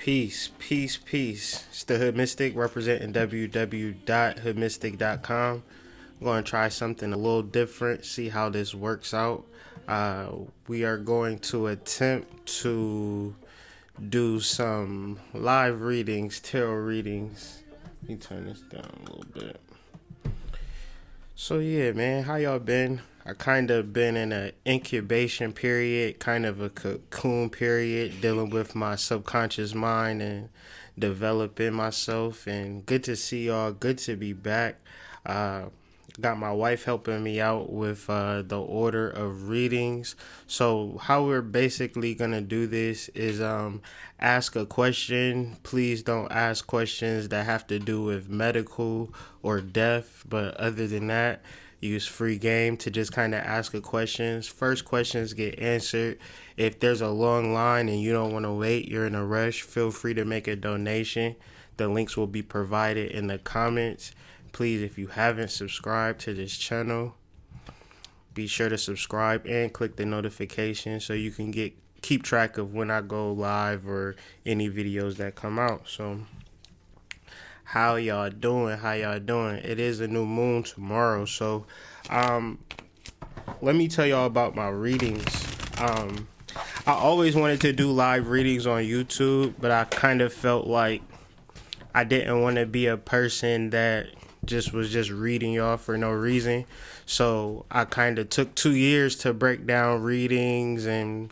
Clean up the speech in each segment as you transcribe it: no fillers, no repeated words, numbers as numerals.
Peace, peace, peace. It's the HoodMystic representing www.hoodmystic.com. I'm going to try something a little different, see how this works out. We are going to attempt to do some live readings, tarot readings. Let me turn this down a little bit. So yeah, man, how y'all been? I kind of been in an incubation period, kind of a cocoon period, dealing with my subconscious mind and developing myself. And good to see y'all. Good to be back. Got my wife helping me out with the order of readings. So how we're basically gonna do this is ask a question. Please don't ask questions that have to do with medical or death, but other than that, use free game to just kind of ask a questions. First questions get answered. If there's a long line and you don't want to wait, you're in a rush, feel free to make a donation. The links will be provided in the comments. Please, if you haven't subscribed to this channel, be sure to subscribe and click the notification so you can keep track of when I go live or any videos that come out. So how y'all doing? It is a new moon tomorrow, so let me tell y'all about my readings. I always wanted to do live readings on YouTube, but I kind of felt like I didn't want to be a person that was just reading y'all for no reason. So I kind of took 2 years to break down readings and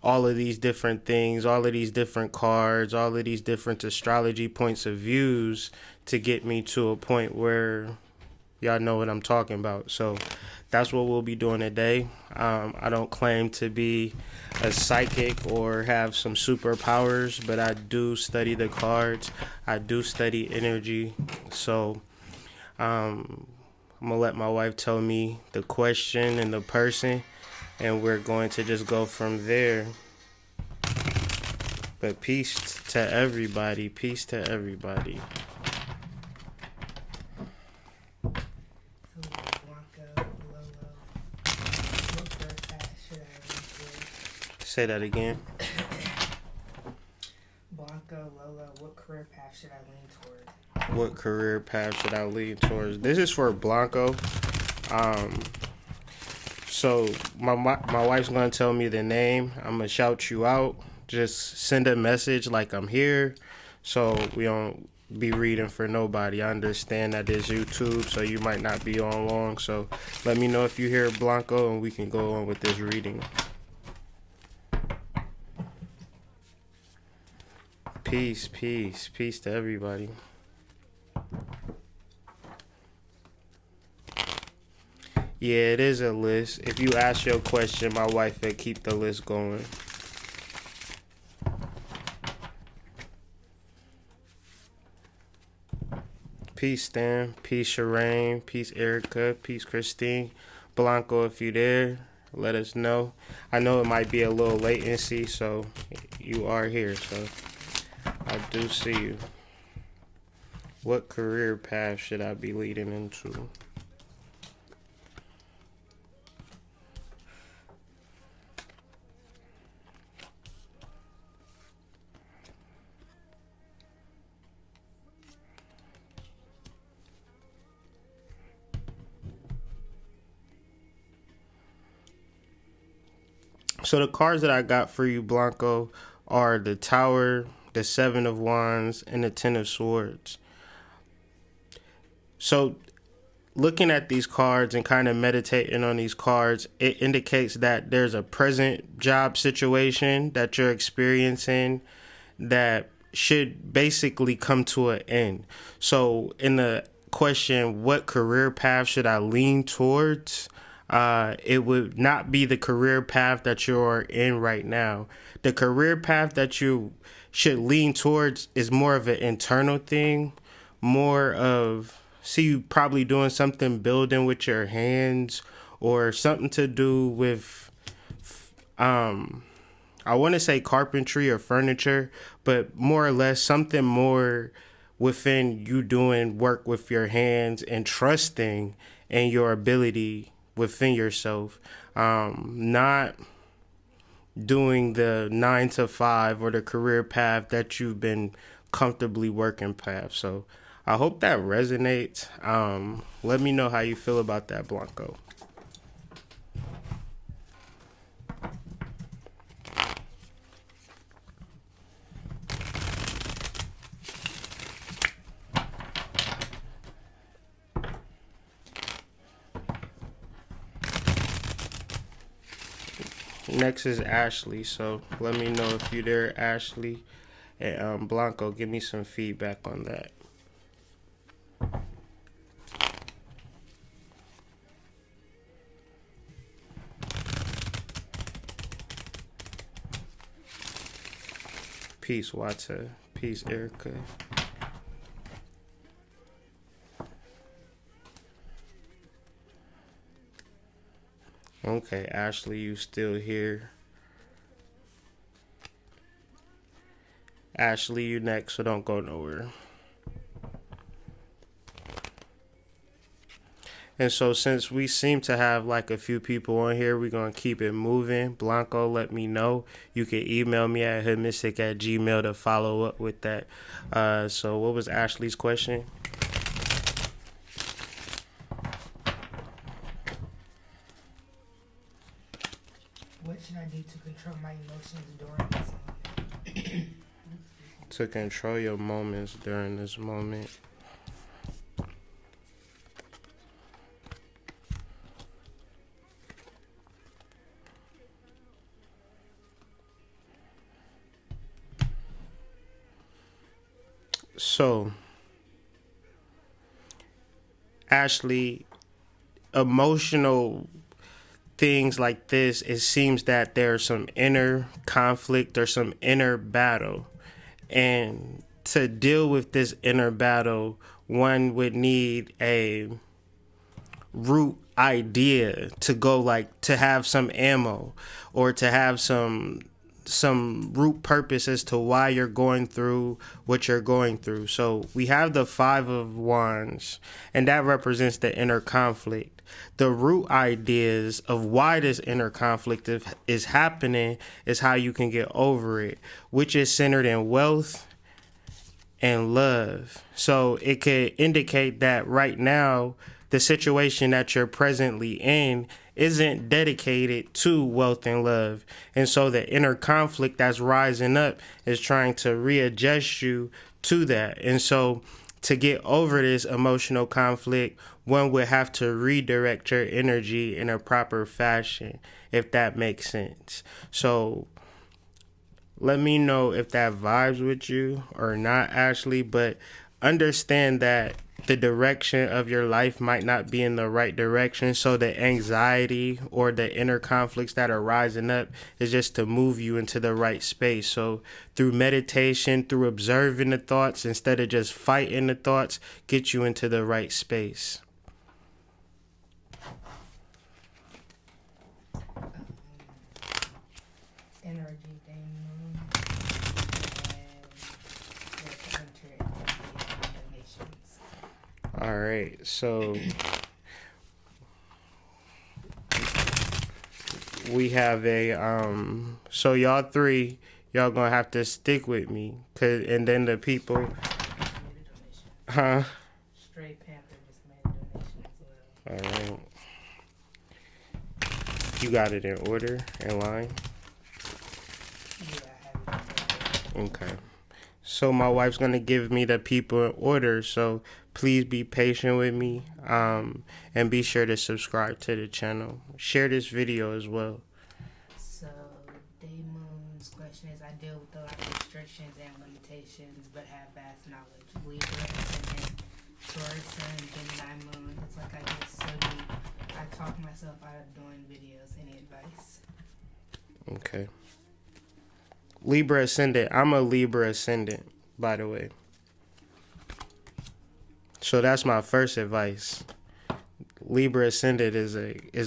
all of these different things, all of these different cards, all of these different astrology points of views to get me to a point where y'all know what I'm talking about. So that's what we'll be doing today. I don't claim to be a psychic or have some superpowers, but I do study the cards. I do study energy. So I'm going to let my wife tell me the question and the person, and we're going to just go from there. But peace to everybody. Peace to everybody. Say that again. Blanco, Lola, what career path should I lean toward? What career path should I lean towards? This is for Blanco. So my wife's gonna tell me the name. I'm gonna shout you out. Just send a message like I'm here, so we don't be reading for nobody. I understand that it's YouTube, so you might not be on long. So let me know if you hear Blanco, and we can go on with this reading. Peace, peace, peace to everybody. Yeah, it is a list. If you ask your question, my wife will keep the list going. Peace, Stan. Peace, Shireen. Peace, Erica. Peace, Christine. Blanco, if you there, let us know. I know it might be a little latency, so you are here, so I do see you. What career path should I be leading into? So the cards that I got for you, Blanco, are the Tower, the Seven of Wands, and the Ten of Swords. So looking at these cards and kind of meditating on these cards, it indicates that there's a present job situation that you're experiencing that should basically come to an end. So in the question, what career path should I lean towards? It would not be the career path that you're in right now. The career path that you should lean towards is more of an internal thing, more of, see you probably doing something building with your hands or something to do with, I want to say carpentry or furniture, but more or less something more within you doing work with your hands and trusting in your ability within yourself. Not doing the 9 to 5 or the career path that you've been comfortably working path. So I hope that resonates. Let me know how you feel about that, Blanco. Next is Ashley, so let me know if you're there, Ashley. And Blanco, give me some feedback on that. Peace, Wata. Peace, Erica. Okay, Ashley, you still here? Ashley, you next, so don't go nowhere. And so since we seem to have like a few people on here, we're going to keep it moving. Blanco, let me know. You can email me at HoodMystic@gmail.com to follow up with that. So what was Ashley's question? What should I do to control my emotions during this moment? To control your moments during this moment. So, Ashley, emotional things like this, it seems that there's some inner conflict or some inner battle. And to deal with this inner battle, one would need a root idea to go, like, to have some ammo or to have some root purpose as to why you're going through what you're going through. So we have the 5 of Wands, and that represents the inner conflict. The root ideas of why this inner conflict is happening is how you can get over it, which is centered in wealth and love. So it could indicate that right now, the situation that you're presently in isn't dedicated to wealth and love. And so the inner conflict that's rising up is trying to readjust you to that. And so to get over this emotional conflict, one would have to redirect your energy in a proper fashion, if that makes sense. So let me know if that vibes with you or not, Ashley, but understand that the direction of your life might not be in the right direction. So the anxiety or the inner conflicts that are rising up is just to move you into the right space. So through meditation, through observing the thoughts, instead of just fighting the thoughts, get you into the right space. Energy thing, and let's enter donations. All right, so we have so y'all three, y'all gonna have to stick with me, and then the people, Made a donation. huh? Stray Panther just made a donation as well. All right, you got it in order, in line. Yeah, I have it. Okay. So my wife's gonna give me the people in order. So please be patient with me. And be sure to subscribe to the channel. Share this video as well. So, Day Moon's question is, I deal with a lot of restrictions and limitations, but have vast knowledge. Libra, Ascendant, Taurus, Sun, Gemini Moon. It's like I get so deep. I talk myself out of doing videos. Any advice? Okay. Libra Ascendant. I'm a Libra Ascendant, by the way. So that's my first advice. Libra Ascendant is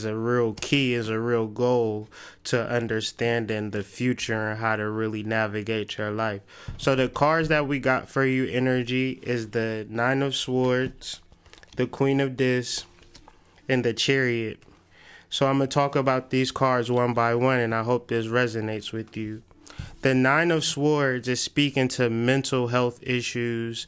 a real key, is a real goal to understanding the future and how to really navigate your life. So the cards that we got for you, energy, is the 9 of Swords, the Queen of Discs, and the Chariot. So I'm going to talk about these cards one by one, and I hope this resonates with you. The Nine of Swords is speaking to mental health issues,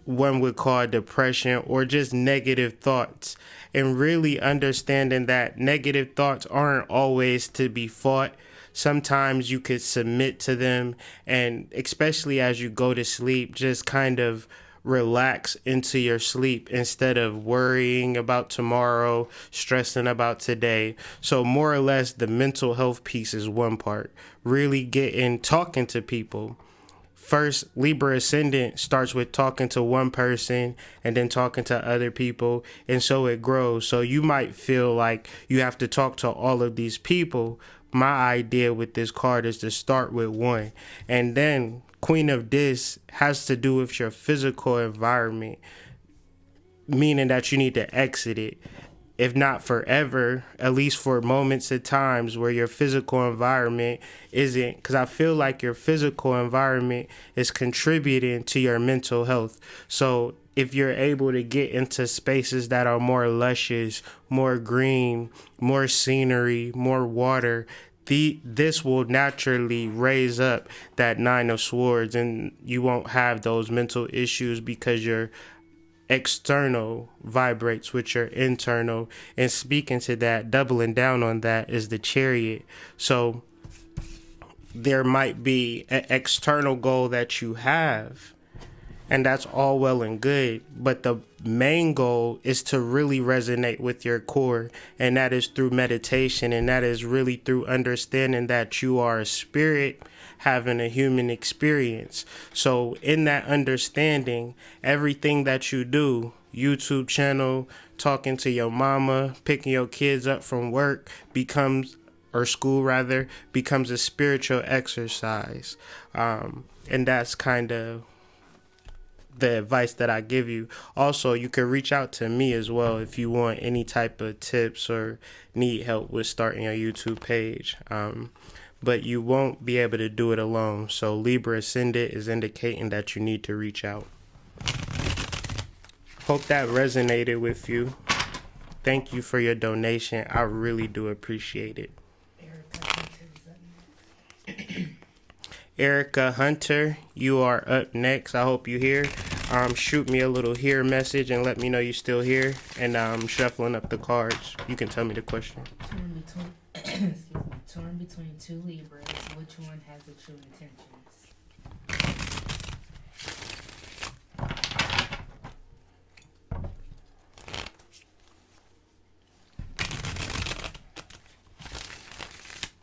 one would call depression, or just negative thoughts, and really understanding that negative thoughts aren't always to be fought. Sometimes you could submit to them, and especially as you go to sleep, just kind of relax into your sleep instead of worrying about tomorrow, stressing about today. So more or less the mental health piece is one part. Really getting talking to people. First, Libra ascendant starts with talking to one person and then talking to other people, and so it grows. So you might feel like you have to talk to all of these people. My idea with this card is to start with one, and then Queen of Dis has to do with your physical environment, meaning that you need to exit it. If not forever, at least for moments at times where your physical environment isn't, because I feel like your physical environment is contributing to your mental health. So if you're able to get into spaces that are more luscious, more green, more scenery, more water, this will naturally raise up that Nine of Swords, and you won't have those mental issues because you're external vibrates with your internal. And speaking to that, doubling down on that, is the Chariot. So there might be an external goal that you have, and that's all well and good, but the main goal is to really resonate with your core, and that is through meditation, and that is really through understanding that you are a spirit having a human experience. So in that understanding, everything that you do, YouTube channel, talking to your mama, picking your kids up from work, becomes, or school rather, becomes a spiritual exercise. And that's kind of the advice that I give you. Also, you can reach out to me as well if you want any type of tips or need help with starting your YouTube page. But you won't be able to do it alone. So Libra Ascendant is indicating that you need to reach out. Hope that resonated with you. Thank you for your donation. I really do appreciate it. Erica Hunter, you are up next. I hope you're here. Shoot me a little here message and let me know you're still here. And I'm shuffling up the cards. You can tell me the question. Torn between two Libras. Which one has the true intentions?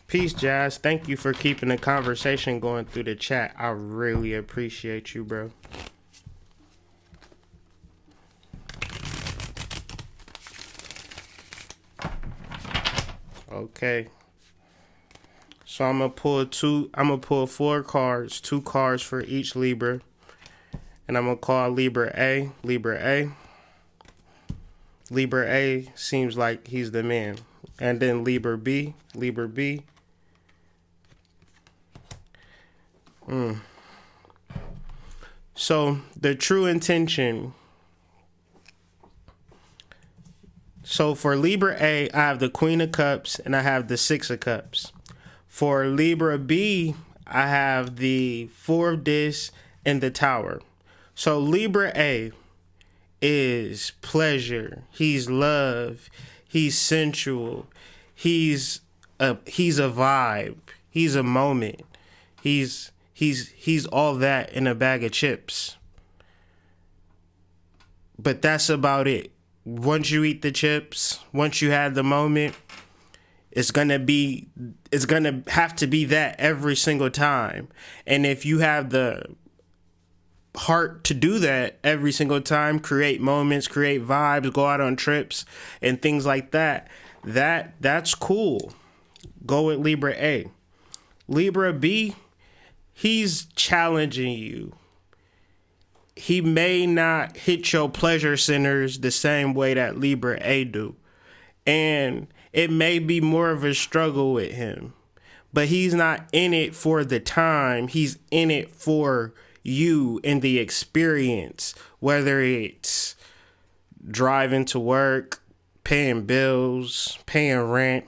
Peace, Jazz. Thank you for keeping the conversation going through the chat. I really appreciate you, bro. Okay. So I'm gonna pull 4 cards, 2 cards for each Libra. And I'm gonna call Libra A. Libra A seems like he's the man. And then Libra B. So the true intention. So for Libra A, I have the Queen of Cups and I have the Six of Cups. For Libra B, I have the Four of Discs and the Tower. So Libra A is pleasure. He's love. He's sensual. He's a vibe. He's a moment. He's all that in a bag of chips. But that's about it. Once you eat the chips, once you have the moment, it's gonna have to be that every single time. And if you have the heart to do that every single time, create moments, create vibes, go out on trips and things like that, that's cool. Go with Libra A. Libra B, he's challenging you. He may not hit your pleasure centers the same way that Libra A do. And it may be more of a struggle with him. But he's not in it for the time. He's in it for you and the experience. Whether it's driving to work, paying bills, paying rent,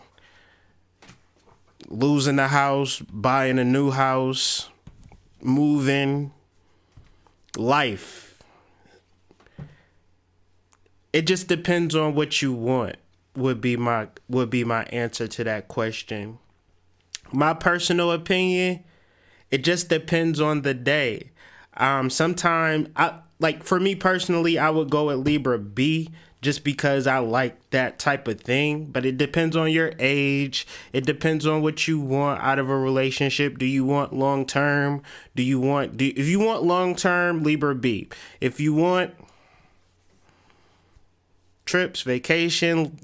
losing a house, buying a new house, moving, life. It just depends on what you want would be my answer to that question. My personal opinion, it just depends on the day. Sometimes for me personally, I would go at Libra B just because I like that type of thing. But it depends on your age. It depends on what you want out of a relationship. Do you want long term? If you want long term, Libra B. If you want trips, vacation,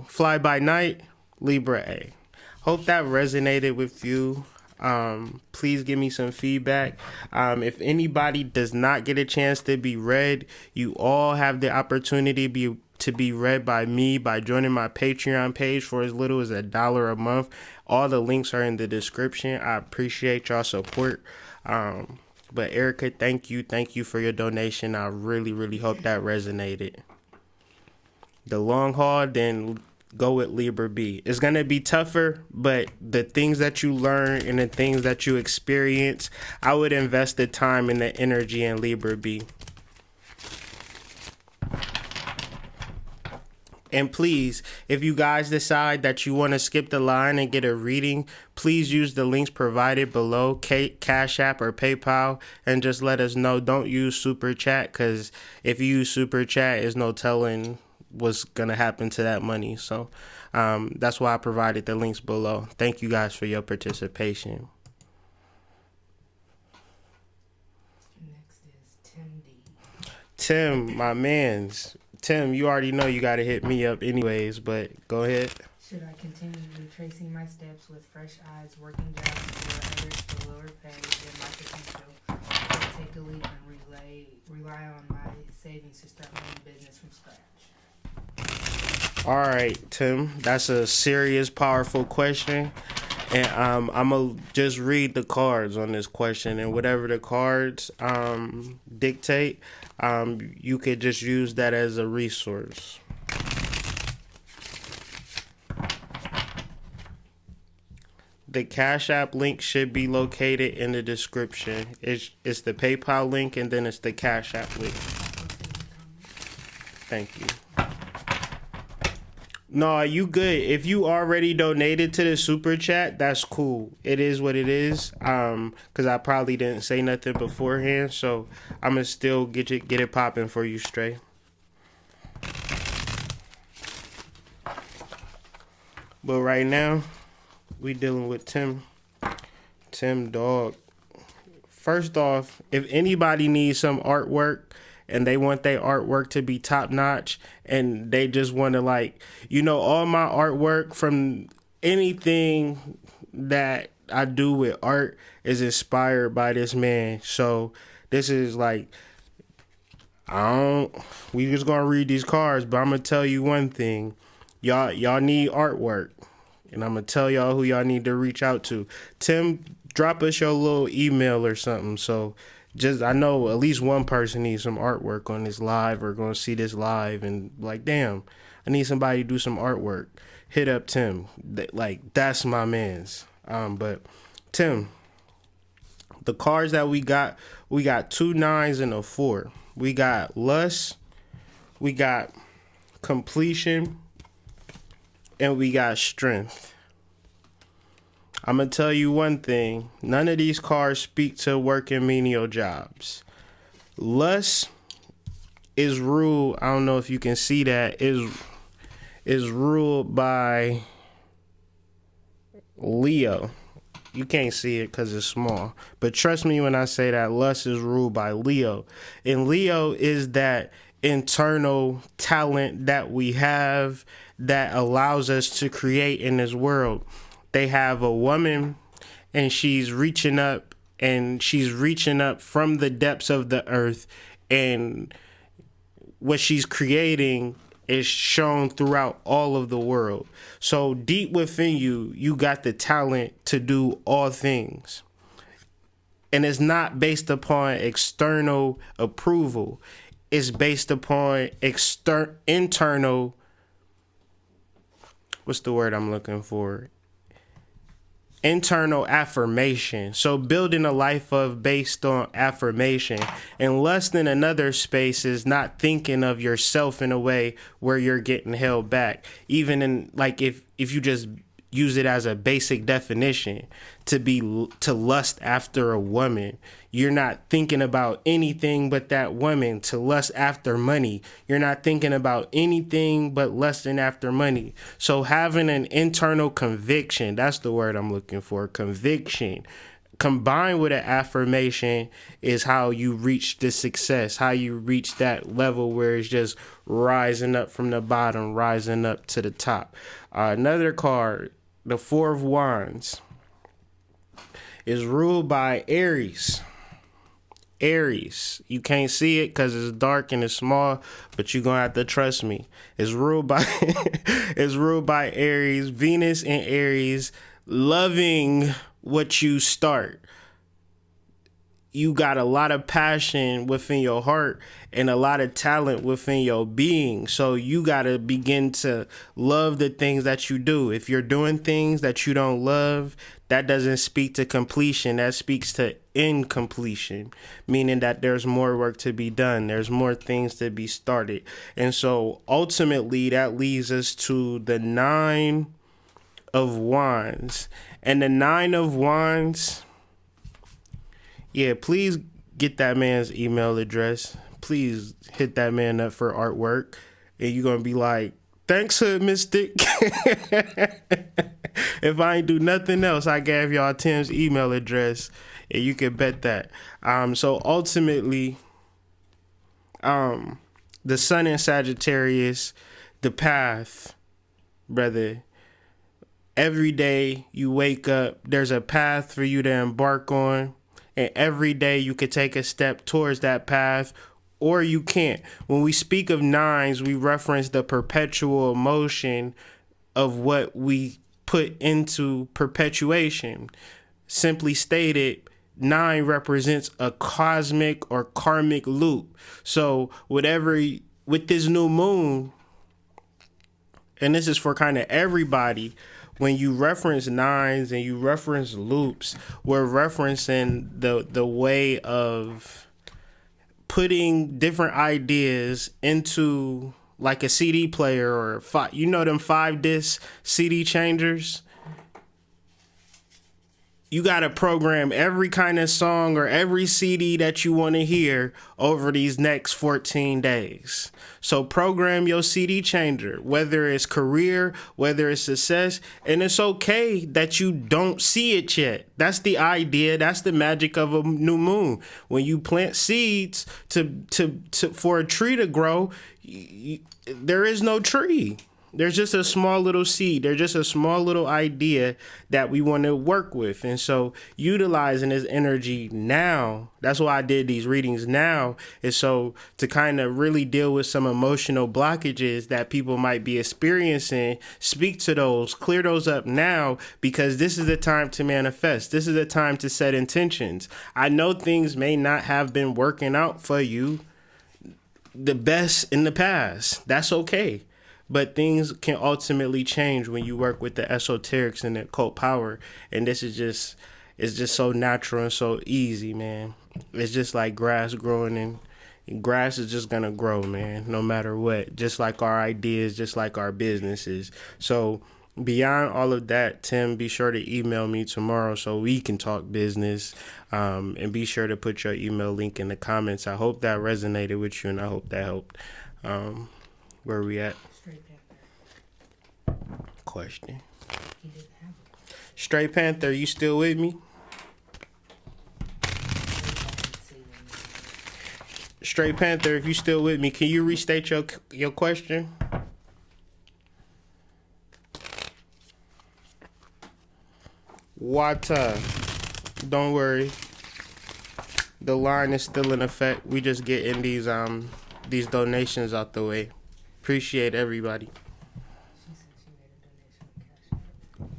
fly by night, Libra A. Hope that resonated with you. Please give me some feedback. If anybody does not get a chance to be read, you all have the opportunity to be read by me by joining my Patreon page for as little as $1 a month. All the links are in the description. I appreciate y'all support. But Erica, thank you for your donation. I really, really hope that resonated. The long haul, then go with Libra B. It's going to be tougher, but the things that you learn and the things that you experience, I would invest the time and the energy in Libra B. And please, if you guys decide that you want to skip the line and get a reading, please use the links provided below, Cash App or PayPal, and just let us know. Don't use Super Chat, because if you use Super Chat, there's no telling what's gonna happen to that money. So that's why I provided the links below. Thank you guys for your participation. Next is Tim D. Tim, my mans. Tim, you already know you gotta hit me up anyways, but go ahead. Should I continue retracing my steps with fresh eyes, working jobs for others for lower pay than my potential, or take a leap and rely on my savings to start my own business from scratch? All right, Tim, that's a serious, powerful question. And I'm going to just read the cards on this question. And whatever the cards dictate, you could just use that as a resource. The Cash App link should be located in the description. It's the PayPal link, and then it's the Cash App link. Thank you. No, you good. If you already donated to the Super Chat, that's cool. It is what it is. Because I probably didn't say nothing beforehand, so I'm going to still get it popping for you, Stray. But right now, we dealing with Tim. Tim, dog. First off, if anybody needs some artwork and they want their artwork to be top notch and they just want to all my artwork from anything that I do with art is inspired by this man. So this is we just gonna read these cards, but I'm gonna tell you one thing. Y'all need artwork. And I'm going to tell y'all who y'all need to reach out to. Tim, drop us your little email or something. So I know at least one person needs some artwork on this live or going to see this live and damn, I need somebody to do some artwork. Hit up Tim. That's my man's. But Tim, the cards that we got 2 9s and a 4. We got lust. We got completion. And we got strength. I'm going to tell you one thing. None of these cards speak to working menial jobs. Lust is ruled, I don't know if you can see that, is ruled by Leo. You can't see it because it's small. But trust me when I say that lust is ruled by Leo. And Leo is that internal talent that we have that allows us to create in this world. They have a woman and she's reaching up from the depths of the earth, and what she's creating is shown throughout all of the world. So deep within you, you got the talent to do all things. And it's not based upon external approval. It's based upon internal what's the word I'm looking for? Internal affirmation. So building a life of based on affirmation. And lust in another space is not thinking of yourself in a way where you're getting held back. Even in like if you just use it as a basic definition, to lust after a woman, you're not thinking about anything but that woman. To lust after money, you're not thinking about anything but lusting after money. So having an internal conviction, that's the word I'm looking for, conviction, combined with an affirmation, is how you reach the success, how you reach that level where it's just rising up from the bottom, rising up to the top. Another card, the Four of Wands, is ruled by Aries. Aries. You can't see it because it's dark and it's small, but you're gonna have to trust me. It's ruled by it's ruled by Aries. Venus in Aries, loving what you start. You got a lot of passion within your heart and a lot of talent within your being. So you got to begin to love the things that you do. If you're doing things that you don't love, that doesn't speak to completion. That speaks to incompletion, meaning that there's more work to be done. There's more things to be started. And so ultimately that leads us to the Nine of Wands. And the Nine of Wands, yeah, please get that man's email address. Please hit that man up for artwork. And you're going to be like, thanks, HoodMystic. If I ain't do nothing else, I gave y'all Tim's email address. And you can bet that. So ultimately, the sun in Sagittarius, the path, brother. Every day you wake up, there's a path for you to embark on. And every day you could take a step towards that path, or you can't. When we speak of nines, we reference the perpetual motion of what we put into perpetuation. Simply stated, 9 represents a cosmic or karmic loop. So whatever, with this new moon, and this is for kind of everybody, when you reference nines and you reference loops, we're referencing the way of putting different ideas into like a CD player or you know them 5-disc CD changers. You got to program every kind of song or every CD that you want to hear over these next 14 days. So program your CD changer, whether it's career, whether it's success, and it's okay that you don't see it yet. That's the idea. That's the magic of a new moon. When you plant seeds for a tree to grow, there is no tree. There's just a small little seed. There's just a small little idea that we want to work with. And so utilizing this energy now, that's why I did these readings now, is so to kind of really deal with some emotional blockages that people might be experiencing, speak to those, clear those up now, because this is the time to manifest. This is the time to set intentions. I know things may not have been working out for you the best in the past. That's okay. But things can ultimately change when you work with the esoterics and the occult power. And this is just, it's just so natural and so easy, man. It's just like grass growing, and grass is just going to grow, man, no matter what. Just like our ideas, just like our businesses. So beyond all of that, Tim, be sure to email me tomorrow so we can talk business. And be sure to put your email link in the comments. I hope that resonated with you and I hope that helped. Where are we at? Question. Straight Panther, you still with me? Straight Panther, if you still with me, can you restate your question? Wata, don't worry. The line is still in effect. We just getting these donations out the way. Appreciate everybody.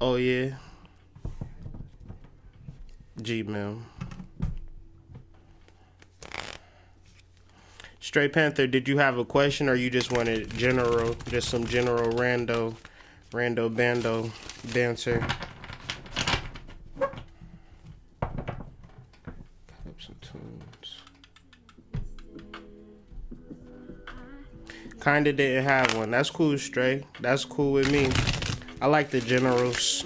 Oh yeah. Gmail. Straight Panther, did you have a question or you just wanted just some general rando Rando Bando dancer. Cut up some tunes. Kinda didn't have one. That's cool, Stray. That's cool with me. I like the generals.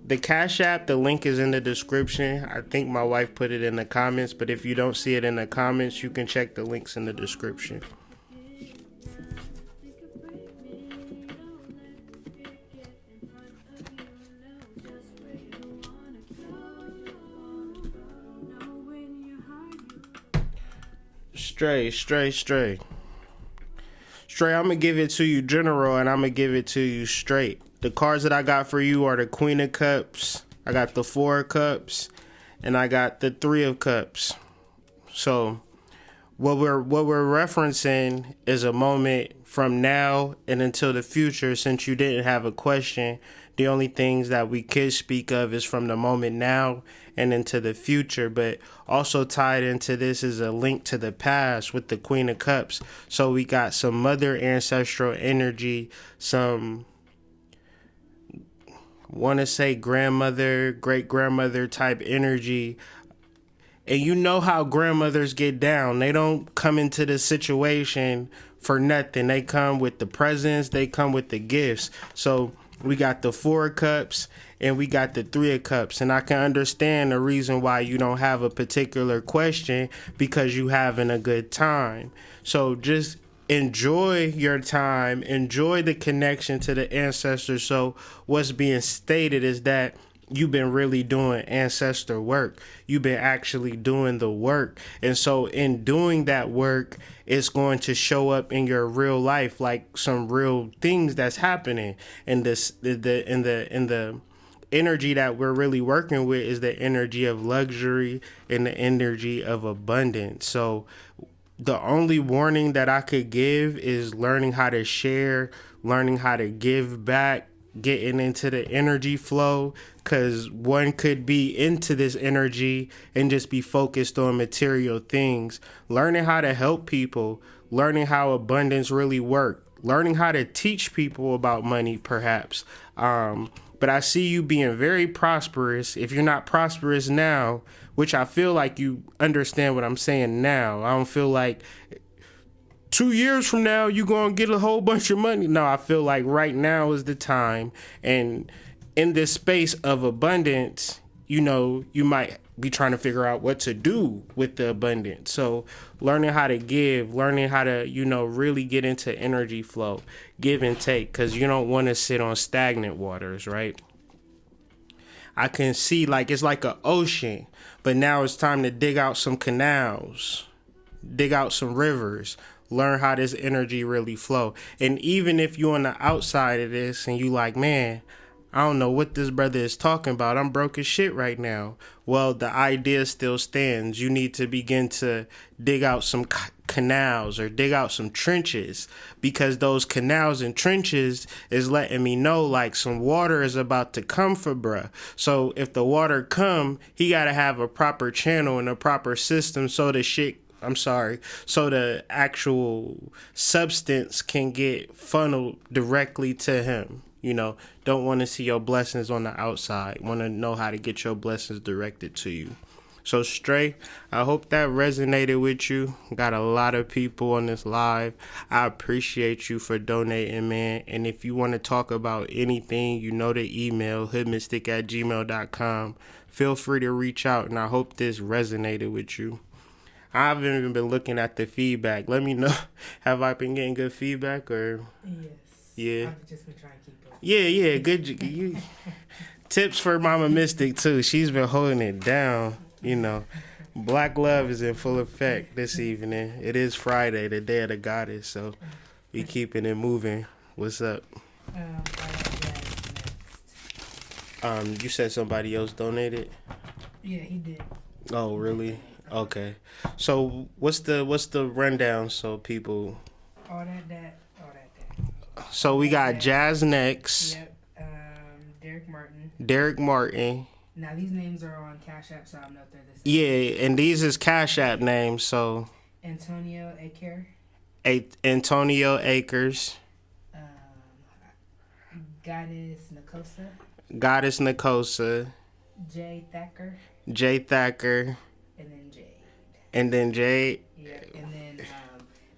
The Cash App, the link is in the description. I think my wife put it in the comments, but if you don't see it in the comments, you can check the links in the description. Stray. Stray, I'm going to give it to you general, and I'm going to give it to you straight. The cards that I got for you are the Queen of Cups, I got the Four of Cups, and I got the Three of Cups. So what we're referencing is a moment from now and until the future. Since you didn't have a question, the only things that we could speak of is from the moment now and into the future. But also tied into this is a link to the past with the Queen of Cups. So we got some mother ancestral energy, some want to say grandmother, great grandmother type energy. And you know how grandmothers get down. They don't come into the situation for nothing. They come with the presents. They come with the gifts. So we got the Four of Cups and we got the Three of Cups. And I can understand the reason why you don't have a particular question, because you having a good time. So just enjoy your time. Enjoy the connection to the ancestors. So what's being stated is that you've been really doing ancestor work. You've been actually doing the work. And so in doing that work, it's going to show up in your real life, like some real things that's happening. And this in the energy that we're really working with is the energy of luxury and the energy of abundance. So the only warning that I could give is learning how to share, learning how to give back, getting into the energy flow, because one could be into this energy and just be focused on material things. Learning how to help people, learning how abundance really works, learning how to teach people about money perhaps. But I see you being very prosperous. If you're not prosperous now, which I feel like you understand what I'm saying now. I don't feel like 2 years from now you're going to get a whole bunch of money. No, I feel like right now is the time. And in this space of abundance, you know, you might be trying to figure out what to do with the abundance. So learning how to give, learning how to, you know, really get into energy flow, give and take, because you don't want to sit on stagnant waters, right? I can see like it's like an ocean, but now it's time to dig out some canals, dig out some rivers, learn how this energy really flow. And even if you're on the outside of this and you like, man, I don't know what this brother is talking about, I'm broke as shit right now. Well, the idea still stands. You need to begin to dig out some canals or dig out some trenches, because those canals and trenches is letting me know like some water is about to come for bruh. So if the water come, he got to have a proper channel and a proper system so the so the actual substance can get funneled directly to him. You know, don't want to see your blessings on the outside. Want to know how to get your blessings directed to you. So Stray, I hope that resonated with you. Got a lot of people on this live. I appreciate you for donating, man. And if you want to talk about anything, you know the email, HoodMystic@gmail.com. Feel free to reach out, and I hope this resonated with you. I haven't even been looking at the feedback. Let me know. Have I been getting good feedback or? Yes. Yeah. I've just been trying to keep up. Yeah. Good. You, tips for Mama Mystic too. She's been holding it down. You know, Black Love is in full effect this evening. It is Friday, the day of the goddess. So we keeping it moving. What's up? You said somebody else donated? Yeah, he did. Oh, really? Okay. So what's the rundown so people? All that. So we got Jazz next. Yep. Derek Martin. Now these names are on Cash App, so I don't know if they're the same. Yeah, and these is Cash App names. So Antonio Aker. Antonio Akers. Goddess Nicosa. Goddess Nicosa. Jay Thacker. Jay Thacker. And then Jade. And then Jade. Yeah, and then,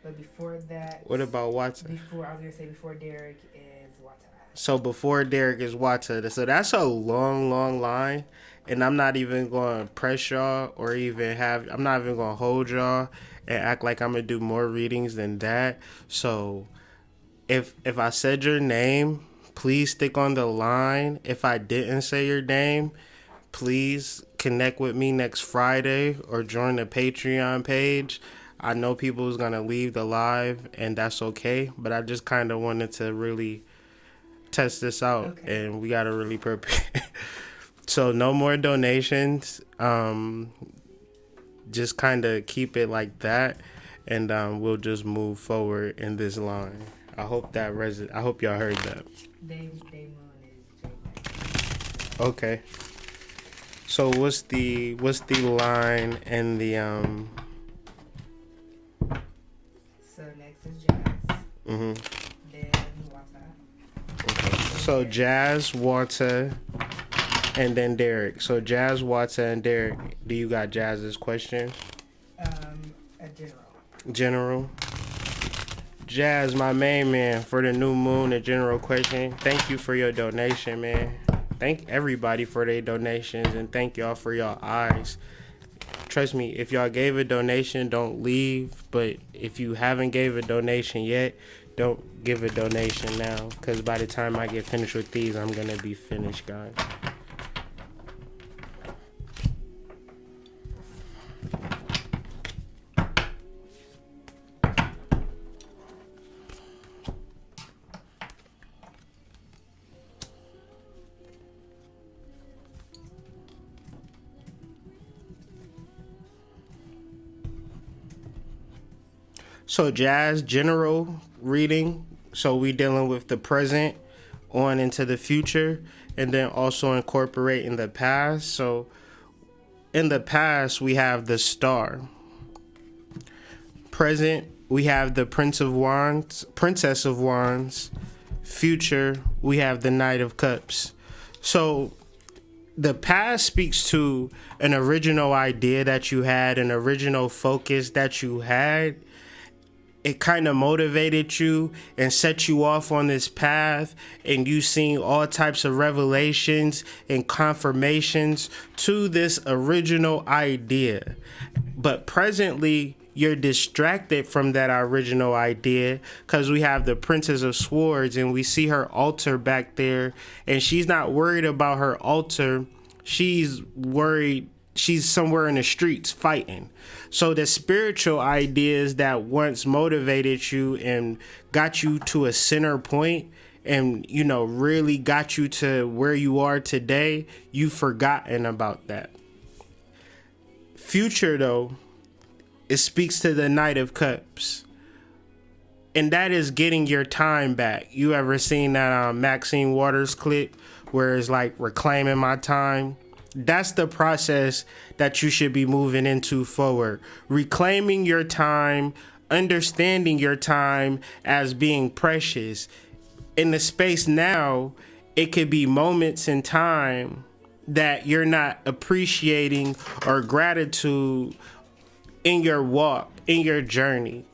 but before that. What about Watson? Before Derek is Wata. So before Derek is Wata. So that's a long, long line. And I'm not even going to press y'all or I'm not even going to hold y'all and act like I'm going to do more readings than that. So if I said your name, please stick on the line. If I didn't say your name, please connect with me next Friday or join the Patreon page. I know people is going to leave the live, and that's okay. But I just kind of wanted to really test this out, okay. And we got to really prepare. So no more donations. Just kind of keep it like that, and we'll just move forward in this line. I hope that I hope y'all heard that. Day Moon is okay. So what's the line and the So next is Jazz. Mhm. Then Wata. Okay. So Jazz, Wata, and then Derek. So Jazz, Wata, and Derek. Do you got Jazz's question? A general. General. Jazz, my main man, for the new moon, a general question. Thank you for your donation, man. Thank everybody for their donations, and thank y'all for y'all eyes. Trust me, if y'all gave a donation, don't leave. But if you haven't gave a donation yet, don't give a donation now. Because by the time I get finished with these, I'm going to be finished, guys. So Jazz, general reading. So we dealing with the present on into the future, and then also incorporating the past. So in the past, we have the Star. Present, we have the Princess of Wands. Future, we have the Knight of Cups. So the past speaks to an original idea that you had, an original focus that you had. It kind of motivated you and set you off on this path, and you seen all types of revelations and confirmations to this original idea. But presently, you're distracted from that original idea because we have the Princess of Swords, and we see her altar back there, and she's not worried about her altar. She's worried she's somewhere in the streets fighting. So the spiritual ideas that once motivated you and got you to a center point and, you know, really got you to where you are today, you've forgotten about that. Future, though, it speaks to the Knight of Cups. And that is getting your time back. You ever seen that Maxine Waters clip where it's like reclaiming my time? That's the process that you should be moving into forward. Reclaiming your time, understanding your time as being precious. In the space now, it could be moments in time that you're not appreciating or gratitude in your walk, in your journey.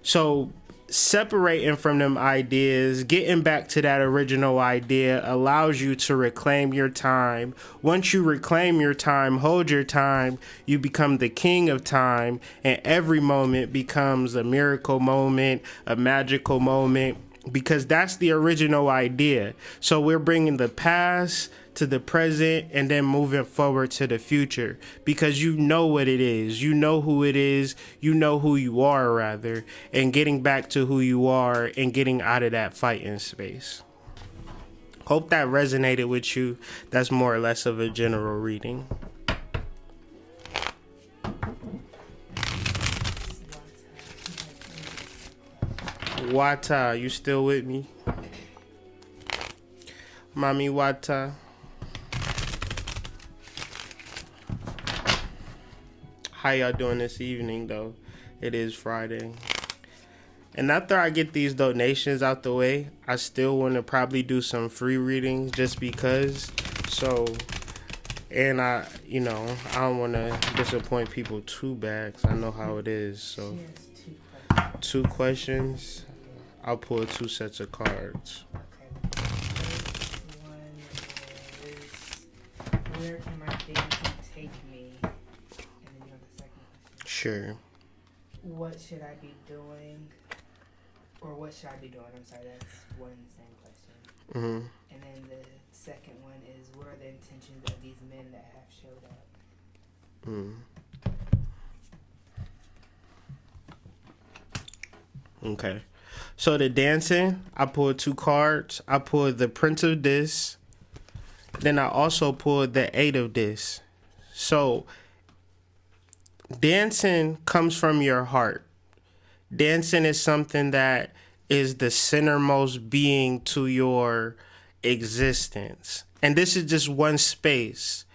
So separating from them ideas, getting back to that original idea allows you to reclaim your time. Once you reclaim your time, hold your time, you become the king of time, and every moment becomes a miracle moment, a magical moment, because that's the original idea. So we're bringing the past to the present and then moving forward to the future, because you know what it is, you know who it is, you know who you are, rather, and getting back to who you are and getting out of that fighting space. Hope that resonated with you. That's more or less of a general reading. Wata, you still with me? Mommy Wata. How y'all doing this evening, though? It is Friday. And after I get these donations out the way, I still want to probably do some free readings just because. So, and I don't want to disappoint people too bad 'cause I know how it is. So, She has 2 questions. 2 questions. I'll pull 2 sets of cards. Okay. First one is, where can my dancing take me? And then you have the second question. Sure. What should I be doing? Or what should I be doing? I'm sorry, that's one and the same question. Mm-hmm. And then the second one is, what are the intentions of these men that have showed up? Okay. So the dancing, I pulled 2 cards. I pulled the Prince of Discs. Then I also pulled the 8 of Discs. So dancing comes from your heart. Dancing is something that is the centermost being to your existence. And this is just one space.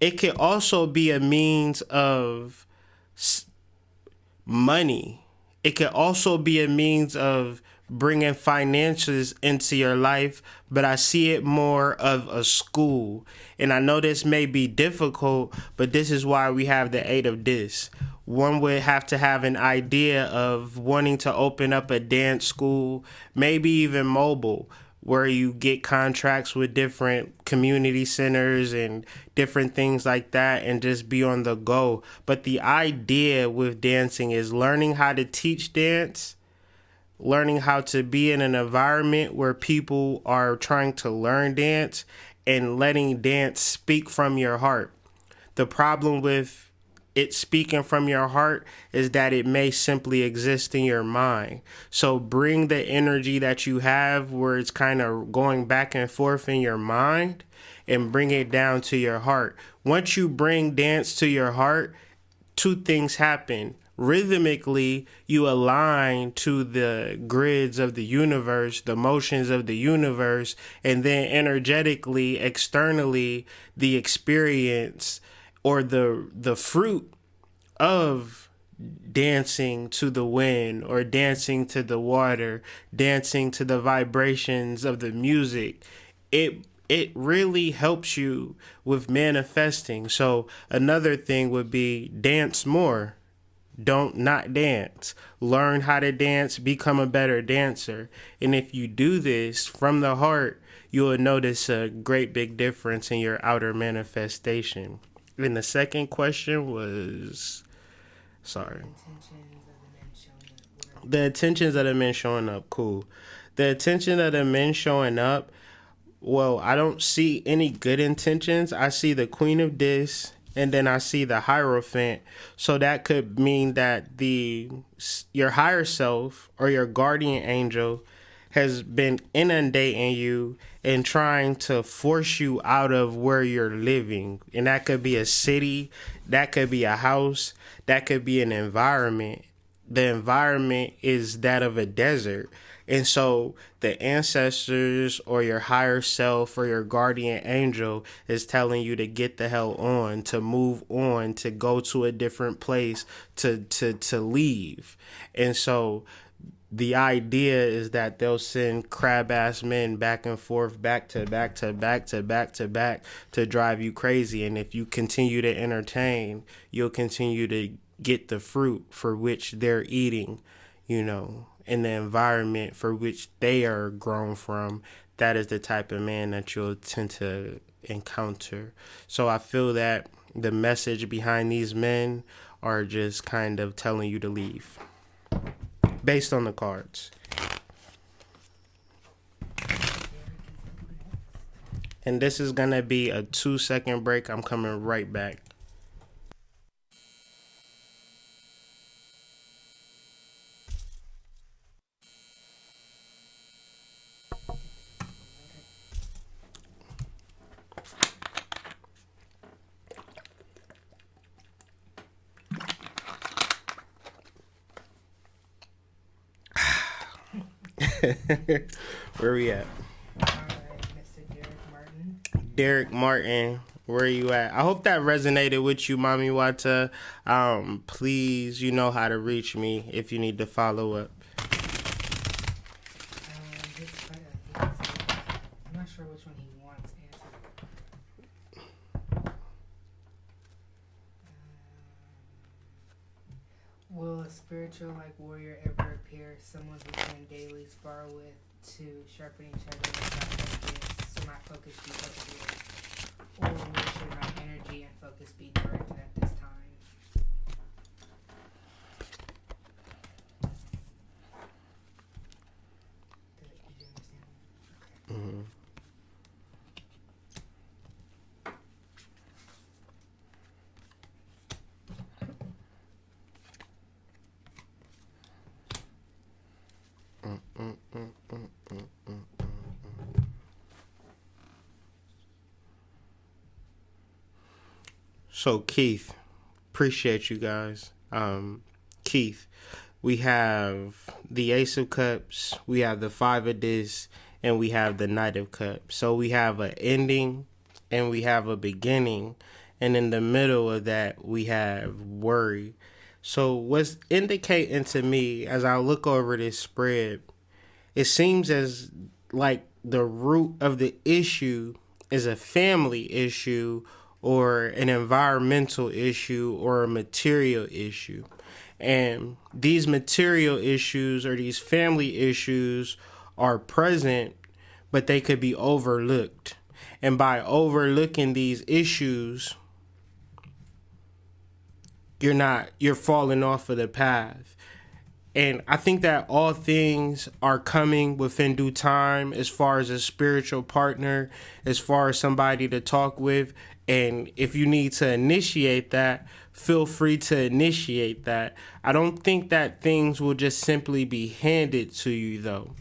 It can also be a means of money. It can also be a means of bringing finances into your life, but I see it more of a school. And I know this may be difficult, but this is why we have the 8 of Discs. One would have to have an idea of wanting to open up a dance school, maybe even mobile, where you get contracts with different community centers and different things like that and just be on the go. But the idea with dancing is learning how to teach dance, learning how to be in an environment where people are trying to learn dance, and letting dance speak from your heart. The problem with it speaking from your heart is that it may simply exist in your mind. So bring the energy that you have where it's kind of going back and forth in your mind and bring it down to your heart. Once you bring dance to your heart, 2 things happen. Rhythmically, you align to the grids of the universe, the motions of the universe, and then energetically, externally, the experience or the fruit of dancing to the wind or dancing to the water, dancing to the vibrations of the music, it really helps you with manifesting. So another thing would be dance more. Don't not dance. Learn how to dance, become a better dancer. And if you do this from the heart, you will notice a great big difference in your outer manifestation. And the second question was, sorry. The attentions of the men showing up, cool. The attention of the men showing up, well, I don't see any good intentions. I see the Queen of Discs, and then I see the Hierophant. So that could mean that your higher self or your guardian angel has been inundating you and trying to force you out of where you're living. And that could be a city, that could be a house, that could be an environment. The environment is that of a desert. And so the ancestors or your higher self or your guardian angel is telling you to get the hell on, to move on, to go to a different place, to leave. And so the idea is that they'll send crab ass men back and forth, back to back to back to back to back to drive you crazy. And if you continue to entertain, you'll continue to get the fruit for which they're eating, in the environment for which they are grown from. That is the type of man that you'll tend to encounter. So I feel that the message behind these men are just kind of telling you to leave, based on the cards. And this is going to be a 2-second break. I'm coming right back. Where we at? Mr. Derek Martin. Derek Martin, where you at? I hope that resonated with you, Mami Wata. Please, you know how to reach me if you need to follow up. spiritual like warrior ever appear, someone who can daily spar with to sharpen each other without focus, so my focus be focused? Or where should my energy and focus be directed at this time? Did you understand? Okay. Mm-hmm. So Keith, appreciate you guys. Keith, we have the Ace of Cups, we have the Five of Discs, and we have the Knight of Cups. So we have an ending and we have a beginning, and in the middle of that we have worry. So what's indicating to me as I look over this spread, it seems as like the root of the issue is a family issue or an environmental issue or a material issue. And these material issues or these family issues are present, but they could be overlooked. And by overlooking these issues, you're falling off of the path. And I think that all things are coming within due time as far as a spiritual partner, as far as somebody to talk with. And if you need to initiate that, feel free to initiate that. I don't think that things will just simply be handed to you, though.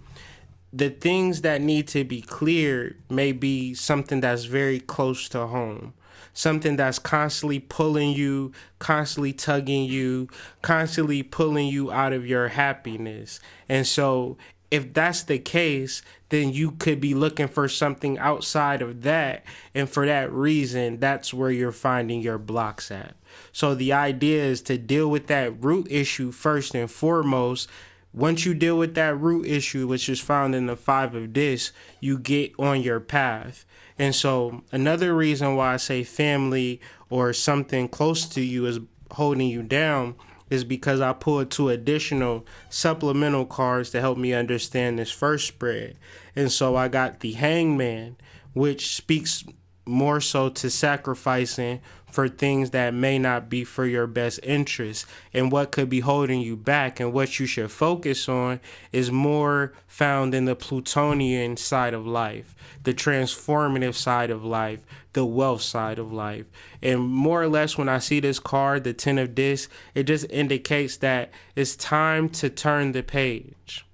The things that need to be cleared may be something that's very close to home. Something that's constantly pulling you, constantly tugging you, constantly pulling you out of your happiness. And so if that's the case, then you could be looking for something outside of that. And for that reason, that's where you're finding your blocks at. So the idea is to deal with that root issue first and foremost. Once you deal with that root issue, which is found in the Five of Discs, you get on your path. And so another reason why I say family or something close to you is holding you down is because I pulled two additional supplemental cards to help me understand this first spread. And so I got the Hangman, which speaks more so to sacrificing for things that may not be for your best interest, and what could be holding you back, and what you should focus on is more found in the Plutonian side of life, the transformative side of life, the wealth side of life. And more or less when I see this card, the 10 of Discs, it just indicates that it's time to turn the page.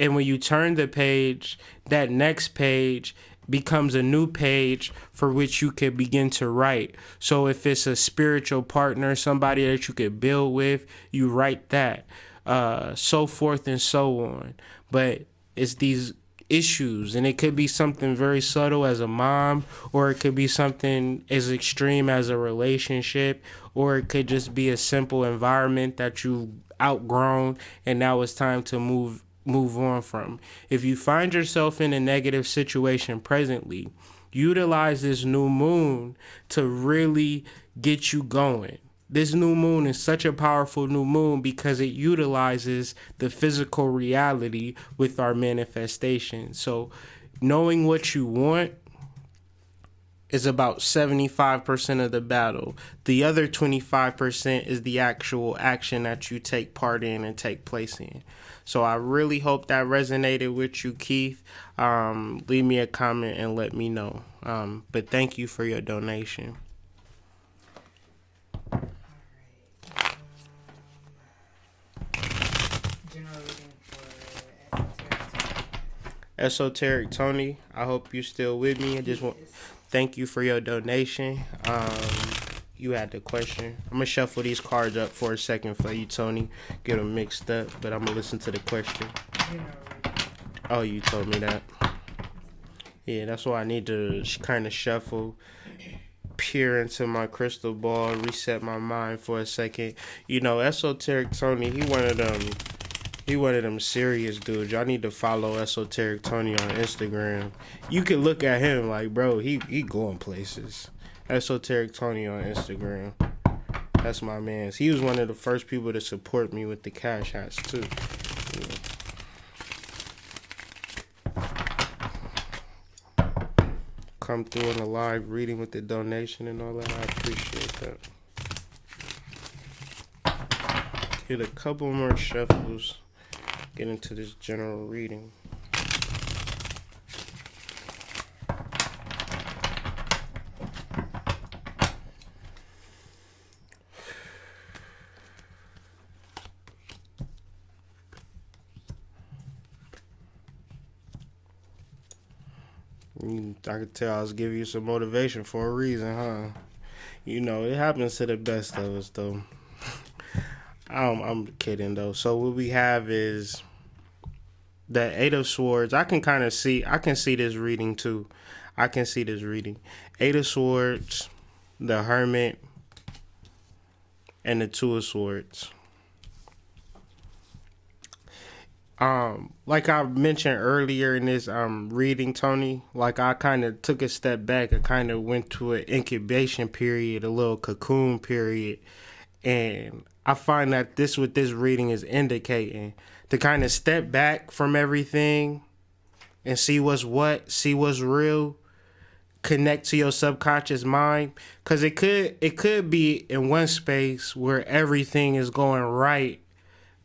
And when you turn the page, that next page becomes a new page for which you could begin to write. So if it's a spiritual partner, somebody that you could build with, you write that, so forth and so on. But it's these issues, and it could be something very subtle as a mom, or it could be something as extreme as a relationship, or it could just be a simple environment that you've outgrown and now it's time to move on from. If you find yourself in a negative situation presently, utilize this new moon to really get you going. This new moon is such a powerful new moon because it utilizes the physical reality with our manifestation. So knowing what you want is about 75% of the battle. The other 25% is the actual action that you take part in and take place in. So I really hope that resonated with you, Keith. Leave me a comment and let me know. But thank you for your donation. All right. General reading for Esoteric Tony, I hope you're still with me. I just want thank you for your donation. You had the question. I'm gonna shuffle these cards up for a second for you, Tony. Get them mixed up, but I'm gonna listen to the question. Oh, you told me that. Yeah, that's why I need to kind of shuffle, peer into my crystal ball, reset my mind for a second. You know, Esoteric Tony, he one of them serious dudes. Y'all need to follow Esoteric Tony on Instagram. You can look at him like, bro, he going places. Esoteric Tony on Instagram. That's my man's. He was one of the first people to support me with the cash hats too. Come through in a live reading with the donation and all that. I appreciate that. Hit a couple more shuffles. Get into this general reading. I could tell I was giving you some motivation for a reason, huh? You know, it happens to the best of us, though. I'm kidding, though. So what we have is the Eight of Swords. I can see this reading, too. I can see this reading. Eight of Swords, the Hermit, and the Two of Swords. Like I mentioned earlier in this reading, Tony, like I kind of took a step back. I kind of went to an incubation period, a little cocoon period, and I find that what this reading is indicating, to kind of step back from everything and see what's real, connect to your subconscious mind, because it could be in one space where everything is going right,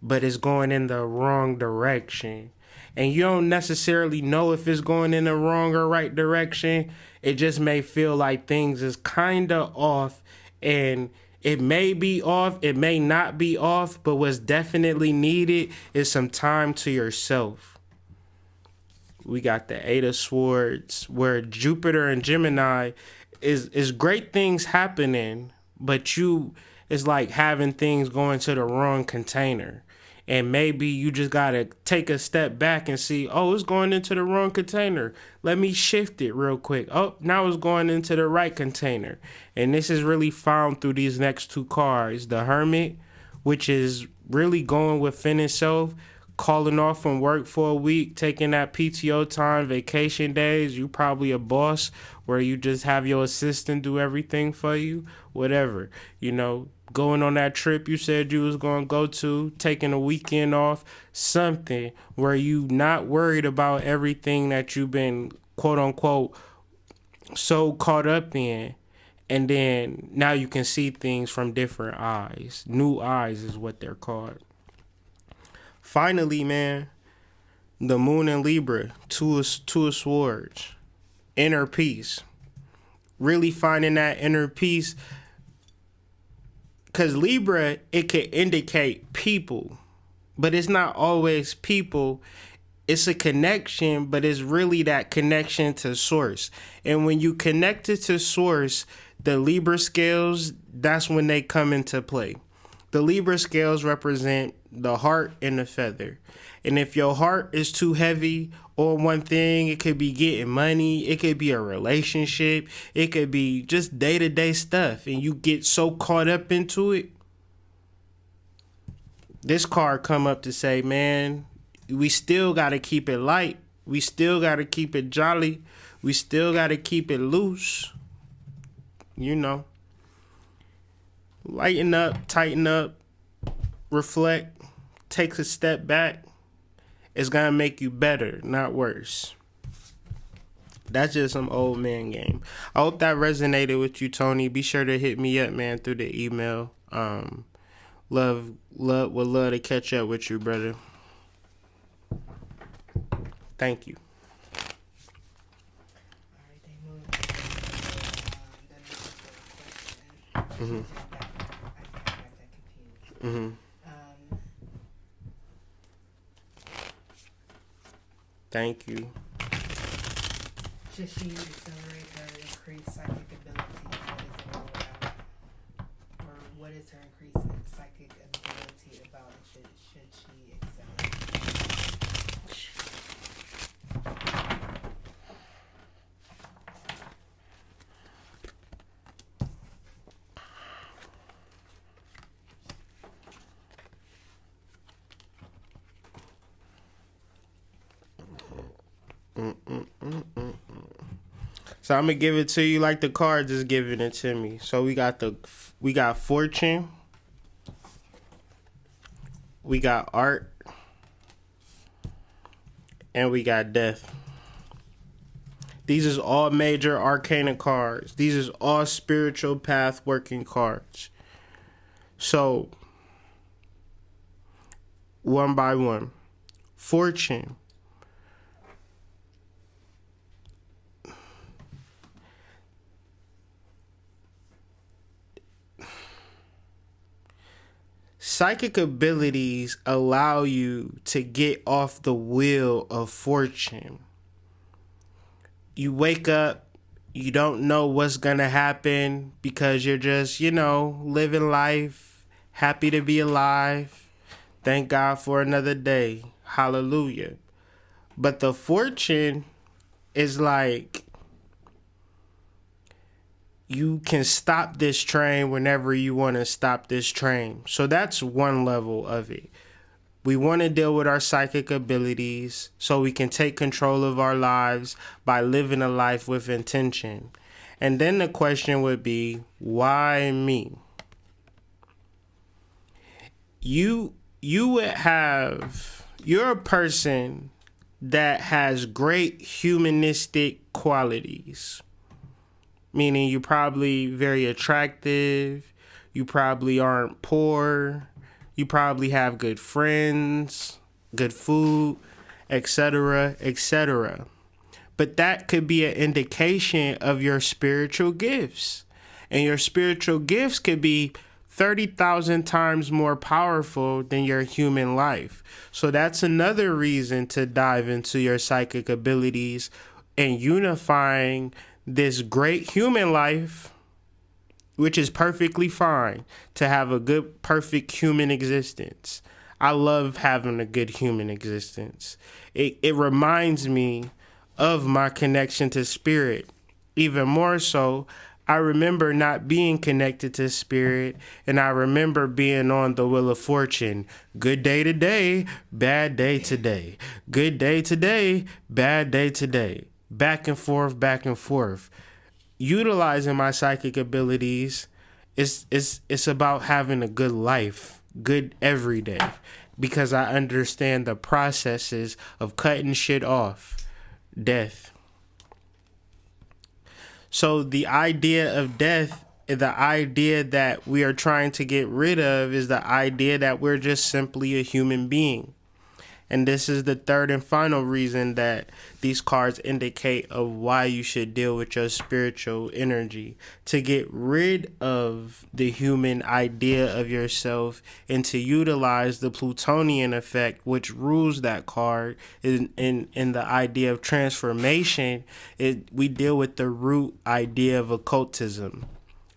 but it's going in the wrong direction. And you don't necessarily know if it's going in the wrong or right direction. It just may feel like things is kind of off. And it may be off, it may not be off, but what's definitely needed is some time to yourself. We got the Eight of Swords, where Jupiter and Gemini is great things happening, but it's like having things going to the wrong container. And maybe you just got to take a step back and see, oh, it's going into the wrong container. Let me shift it real quick. Oh, now it's going into the right container. And this is really found through these next two cards. The Hermit, which is really going within itself, calling off from work for a week, taking that PTO time, vacation days. You probably a boss where you just have your assistant do everything for you, whatever, going on that trip you said you was going to go to, taking a weekend off, something where you not worried about everything that you've been, quote unquote, so caught up in. And then now you can see things from different eyes. New eyes is what they're called. Finally, man, the Moon in Libra, two of Swords, inner peace. Really finding that inner peace. Because Libra, it can indicate people, but it's not always people. It's a connection, but it's really that connection to source. And when you connect it to source, the Libra scales, that's when they come into play. The Libra scales represent the heart and the feather. And if your heart is too heavy on one thing, it could be getting money, it could be a relationship, it could be just day-to-day stuff, and you get so caught up into it. This card come up to say, man, we still got to keep it light. We still got to keep it jolly. We still got to keep it loose. Lighten up, tighten up, reflect, take a step back. It's going to make you better, not worse. That's just some old man game. I hope that resonated with you, Tony. Be sure to hit me up, man, through the email. Would love to catch up with you, brother. Thank you. Mm-hmm. Mm-hmm. Thank you. Should she accelerate her increased psychic ability? What is her increased psychic ability about? Should she accelerate? So I'm gonna give it to you like the cards is giving it to me. So we got fortune, we got art, and we got death. These is all major arcana cards. These is all spiritual path working cards. So one by one. Fortune. Psychic abilities allow you to get off the wheel of fortune. You wake up, you don't know what's gonna happen because you're just, living life, happy to be alive. Thank God for another day. Hallelujah. But the fortune is like, you can stop this train whenever you want to stop this train. So that's one level of it. We want to deal with our psychic abilities so we can take control of our lives by living a life with intention. And then the question would be, why me? You're a person that has great humanistic qualities. Meaning you're probably very attractive, you probably aren't poor, you probably have good friends, good food, etc., etc. But that could be an indication of your spiritual gifts. And your spiritual gifts could be 30,000 times more powerful than your human life. So that's another reason to dive into your psychic abilities and unifying this great human life, which is perfectly fine to have a good, perfect human existence. I love having a good human existence. It reminds me of my connection to spirit. Even more so, I remember not being connected to spirit, and I remember being on the wheel of fortune. Good day today, bad day today. Good day today, bad day today. Back and forth, back and forth. Utilizing my psychic abilities it's about having a good life, good every day, because I understand the processes of cutting shit off, death. So the idea of death, the idea that we are trying to get rid of, is the idea that we're just simply a human being. And this is the third and final reason that these cards indicate of why you should deal with your spiritual energy. To get rid of the human idea of yourself and to utilize the Plutonian effect, which rules that card in the idea of transformation. We deal with the root idea of occultism.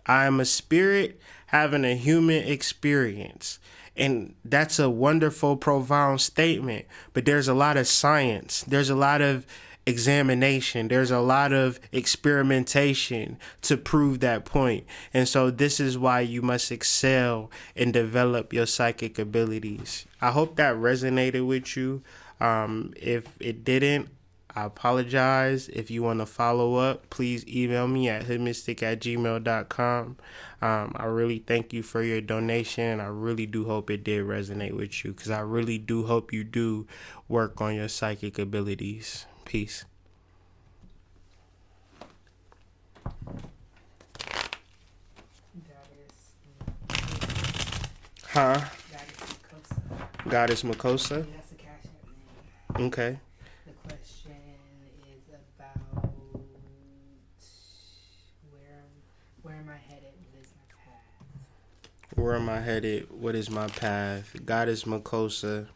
I am a spirit having a human experience. And that's a wonderful, profound statement. But there's a lot of science. There's a lot of examination. There's a lot of experimentation to prove that point. And so this is why you must excel and develop your psychic abilities. I hope that resonated with you. If it didn't, I apologize. If you want to follow up, please email me at HoodMystic@gmail.com. I really thank you for your donation. I really do hope it did resonate with you, because I really do hope you do work on your psychic abilities. Peace. Huh? Goddess Makosa. Yeah, that's a cash app name. Okay. The question is about where am I headed? What is my path? Where am I headed? What is my path? Goddess Makosa.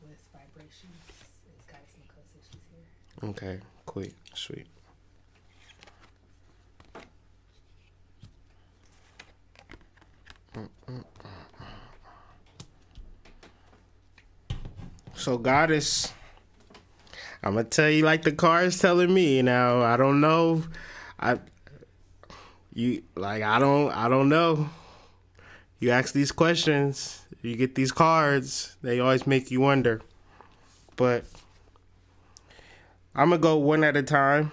With vibrations, it's got some close issues here. Okay, quick, sweet. So, Goddess, I'm gonna tell you like the card's telling me. Now, I don't know. I don't know. You ask these questions, you get these cards, they always make you wonder. But I'm gonna go one at a time,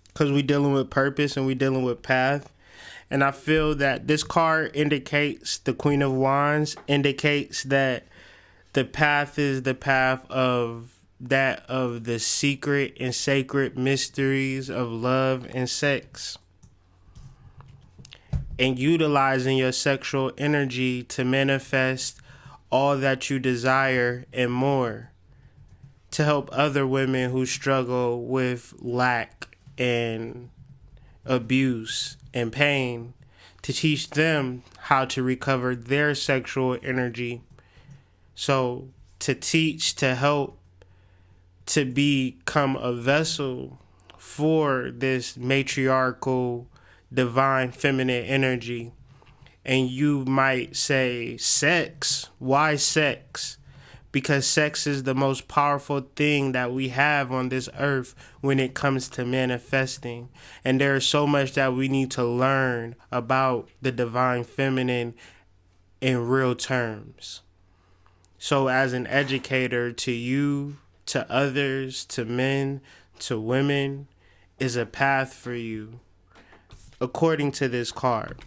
because we dealing with purpose and we dealing with path. And I feel that this card indicates the Queen of Wands, indicates that the path is the path of the secret and sacred mysteries of love and sex, and utilizing your sexual energy to manifest all that you desire and more, to help other women who struggle with lack and abuse and pain, to teach them how to recover their sexual energy. So to teach, to help, to become a vessel for this matriarchal, divine, feminine energy. And you might say, sex? Why sex? Because sex is the most powerful thing that we have on this earth when it comes to manifesting. And there is so much that we need to learn about the divine feminine in real terms. So as an educator to you, to others, to men, to women, is a path for you, according to this card.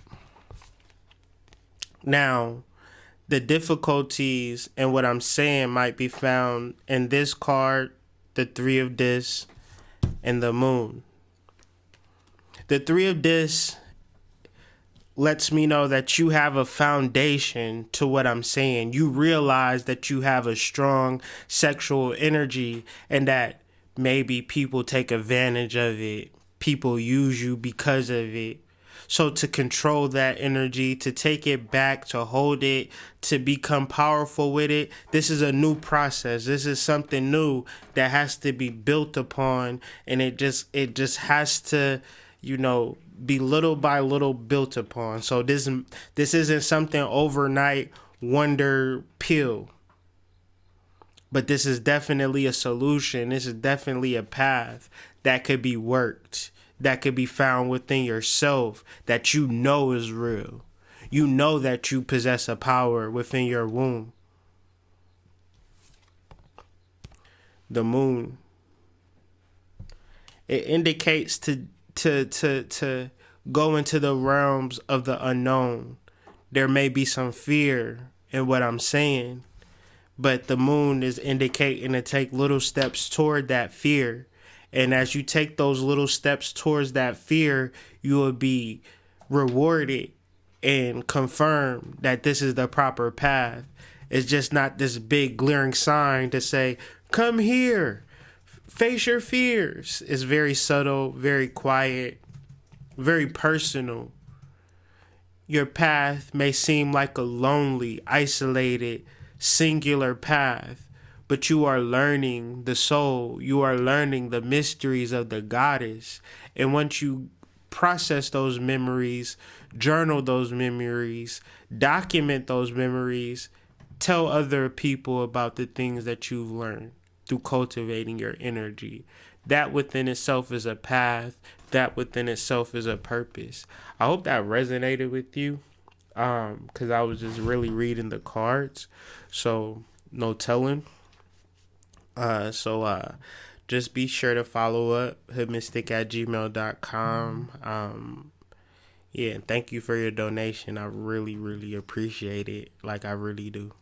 Now, the difficulties and what I'm saying might be found in this card, the Three of Discs, and the Moon. The Three of Discs lets me know that you have a foundation to what I'm saying. You realize that you have a strong sexual energy and that maybe people take advantage of it. People use you because of it. So to control that energy, to take it back, to hold it, to become powerful with it, this is a new process. This is something new that has to be built upon, and it just has to, be little by little built upon. So this isn't something overnight wonder pill. But this is definitely a solution. This is definitely a path that could be worked, that could be found within yourself, that you know is real. You know that you possess a power within your womb. The Moon. It indicates to go into the realms of the unknown. There may be some fear in what I'm saying, but the Moon is indicating to take little steps toward that fear. And as you take those little steps towards that fear, you will be rewarded and confirmed that this is the proper path. It's just not this big glaring sign to say, come here, face your fears. It's very subtle, very quiet, very personal. Your path may seem like a lonely, isolated, singular path, but you are learning the soul. You are learning the mysteries of the goddess. And once you process those memories, journal those memories, document those memories, tell other people about the things that you've learned through cultivating your energy. That within itself is a path. That within itself is a purpose. I hope that resonated with you, because I was just really reading the cards. So, no telling. Just be sure to follow up, HoodMystic@gmail.com. Yeah, thank you for your donation. I really, really appreciate it. Like, I really do.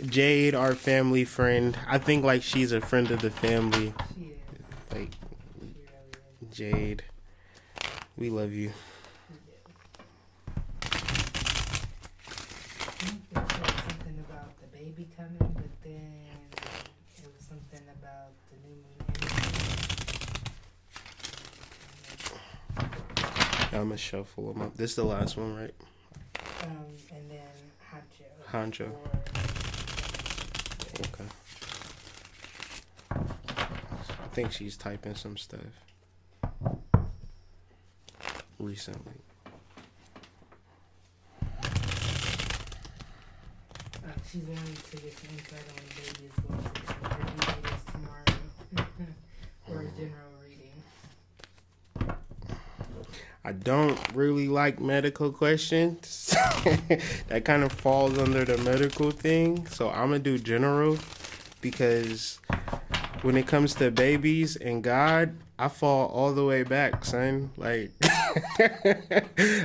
Jade, our family friend. I think like she's a friend of the family. Like, Jade, we love you. I think they said something about the baby coming, but then it was something about the new moon energy. I'm gonna shuffle them up. This is the last one, right? And then Hancho. Hancho. Okay. think she's typing some stuff recently. She's wanting to get some insight on the baby as well. So her due date is tomorrow for a general reading. I don't really like medical questions. That kind of falls under the medical thing. So I'm going to do general because when it comes to babies and God, I fall all the way back, son. Like,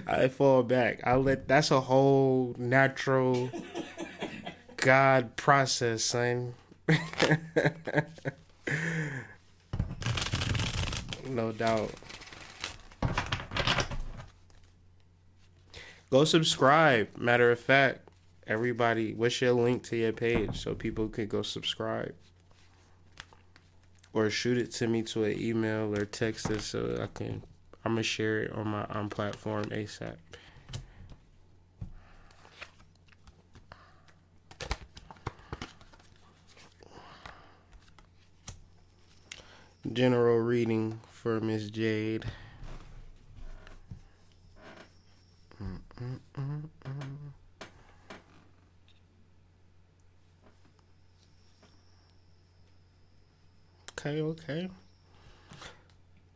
I fall back. That's a whole natural God process, son. No doubt. Go subscribe. Matter of fact, everybody, what's your link to your page so people could go subscribe? Or shoot it to me to an email or text it so I'm gonna share it on my platform ASAP. General reading for Miss Jade. Okay.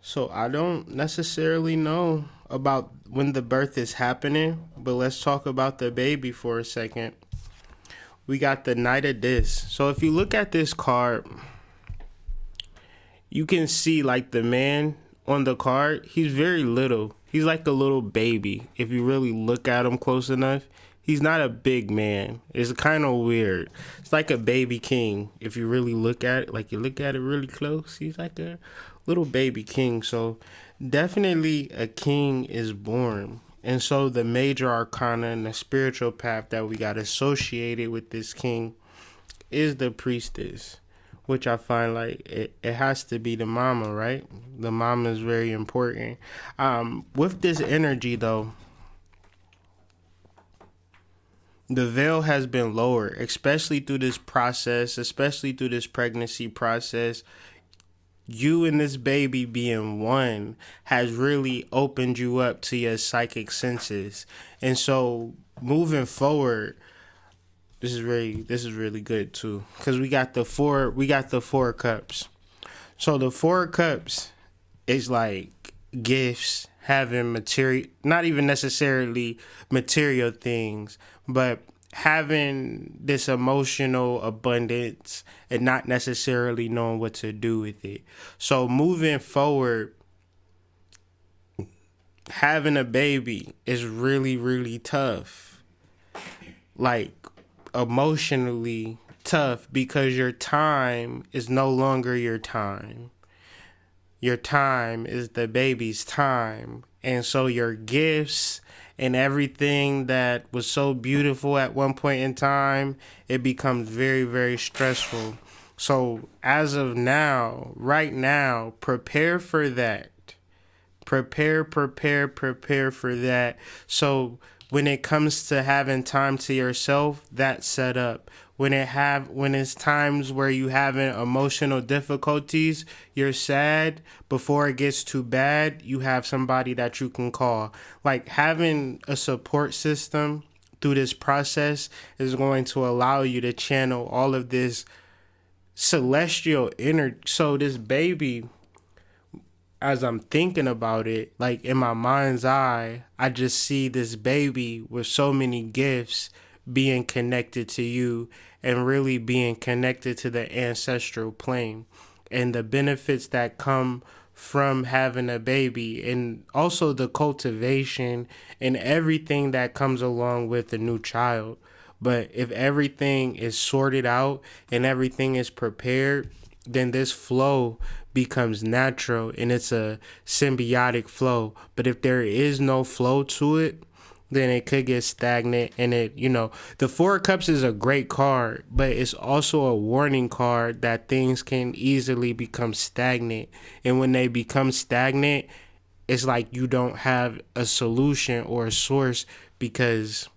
So I don't necessarily know about when the birth is happening, but let's talk about the baby for a second. We got the Knight of Discs. So if you look at this card, you can see like the man on the card, he's very little. He's like a little baby. If you really look at him close enough, he's not a big man. It's kind of weird. It's like a baby king. If you really look at it, like you look at it really close, he's like a little baby king. So definitely a king is born. And so the major arcana and the spiritual path that we got associated with this king is the priestess, which I find like it has to be the mama, right? The mama is very important. With this energy though, the veil has been lowered, especially through this process, especially through this pregnancy process. You and this baby being one has really opened you up to your psychic senses. And so moving forward, this is really good too, because we got the four cups. So the four cups is like gifts, having material, not even necessarily material things, but having this emotional abundance and not necessarily knowing what to do with it. So moving forward, having a baby is really, really tough. Like emotionally tough, because your time is no longer your time. Your time is the baby's time. And so your gifts and everything that was so beautiful at one point in time, it becomes very, very stressful. So as of now, right now, prepare for that. Prepare for that. So when it comes to having time to yourself, that's set up. When it's times where you having emotional difficulties, you're sad, before it gets too bad, you have somebody that you can call. Like having a support system through this process is going to allow you to channel all of this celestial energy. So this baby, as I'm thinking about it, like in my mind's eye, I just see this baby with so many gifts being connected to you and really being connected to the ancestral plane and the benefits that come from having a baby, and also the cultivation and everything that comes along with a new child. But if everything is sorted out and everything is prepared, then this flow becomes natural and it's a symbiotic flow. But if there is no flow to it, then it could get stagnant. And the Four of Cups is a great card, but it's also a warning card that things can easily become stagnant. And when they become stagnant, it's like you don't have a solution or a source, because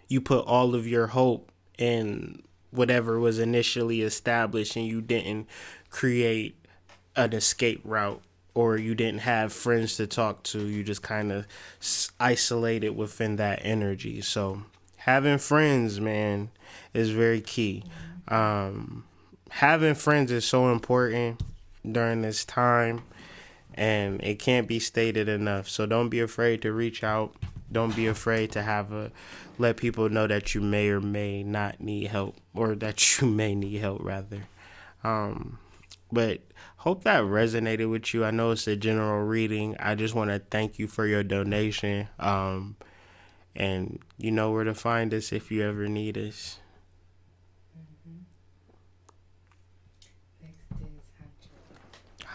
you put all of your hope in whatever was initially established and you didn't create an escape route, or you didn't have friends to talk to. You just kind of isolated within that energy. So having friends, man, is very key. Having friends is so important during this time, and it can't be stated enough. So don't be afraid to reach out. Don't be afraid to let people know that you may or may not need help, or that you may need help rather. But hope that resonated with you. I know it's a general reading. I just want to thank you for your donation. And you know where to find us if you ever need us. Next is Hancho.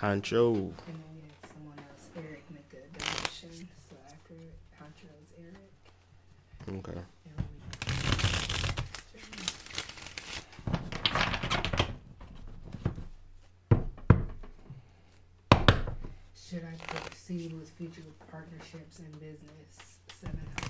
Hancho. And then we had someone else, Eric, make a donation. So after Hancho is Eric. Okay. Should I proceed with future partnerships and business? 7 house.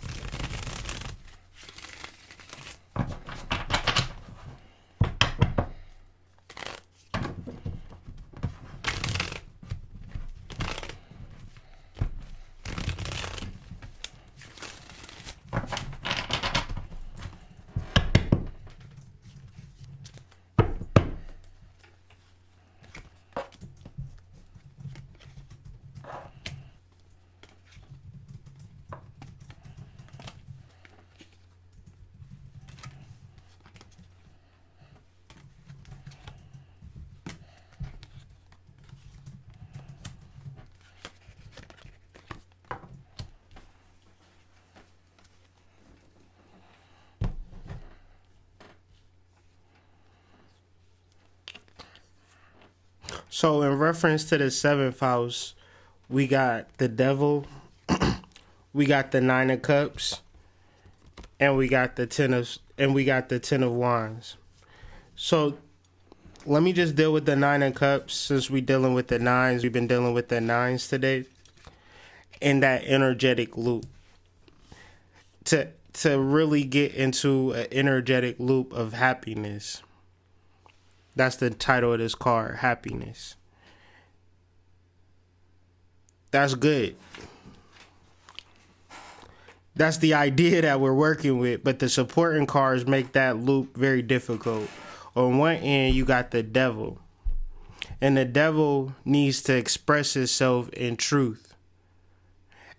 So in reference to the 7th house, we got the devil, we got the 9 of cups, and we got the 10 of wands. So let me just deal with the 9 of cups, since we're dealing with the 9s. We've been dealing with the 9s today. In that energetic loop. To really get into an energetic loop of happiness. That's the title of this card, happiness. That's good. That's the idea that we're working with, but the supporting cards make that loop very difficult. On one end, you got the devil. And the devil needs to express itself in truth.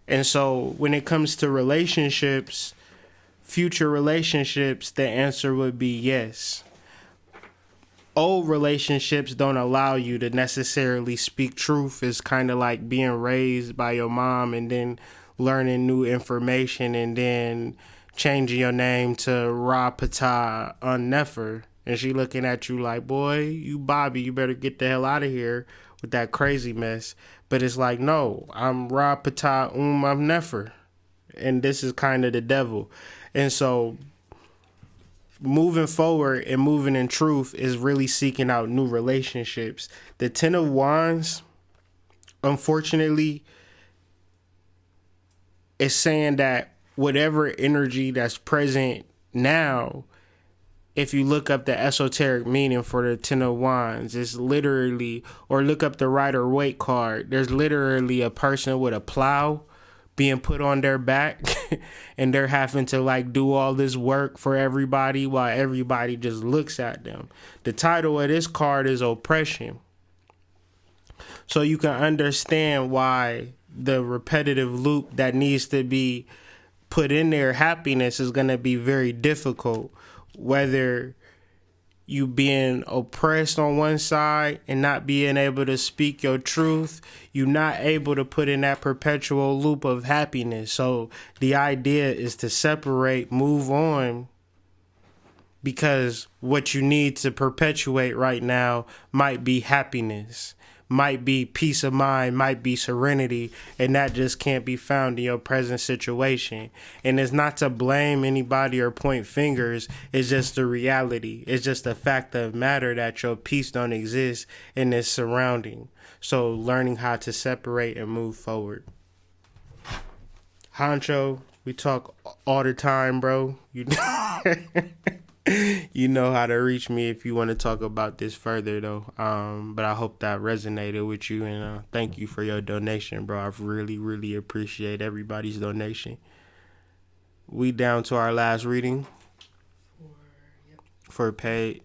And so when it comes to relationships, future relationships, the answer would be yes. Old relationships don't allow you to necessarily speak truth. It's kind of like being raised by your mom and then learning new information and then changing your name to Ra Pata Unnefer. And she looking at you like, boy, you Bobby, you better get the hell out of here with that crazy mess. But it's like, no, I'm Ra Pata Nefer. And this is kind of the devil. And so moving forward and moving in truth is really seeking out new relationships. The 10 of wands, unfortunately, is saying that whatever energy that's present now, if you look up the esoteric meaning for the 10 of wands, it's literally, or look up the Rider-Waite card, there's literally a person with a plow being put on their back and they're having to like do all this work for everybody while everybody just looks at them. The title of this card is oppression. So you can understand why the repetitive loop that needs to be put in there, happiness, is going to be very difficult. Whether you being oppressed on one side and not being able to speak your truth, you're not able to put in that perpetual loop of happiness. So the idea is to separate, move on, because what you need to perpetuate right now might be happiness, might be peace of mind, might be serenity, and that just can't be found in your present situation. And it's not to blame anybody or point fingers, it's just the reality. It's just a fact of matter that your peace don't exist in this surrounding. So learning how to separate and move forward. Hancho, we talk all the time, bro. You You know how to reach me if you want to talk about this further, though. But I hope that resonated with you, and thank you for your donation, bro. I really, really appreciate everybody's donation. We down to our last reading for paid.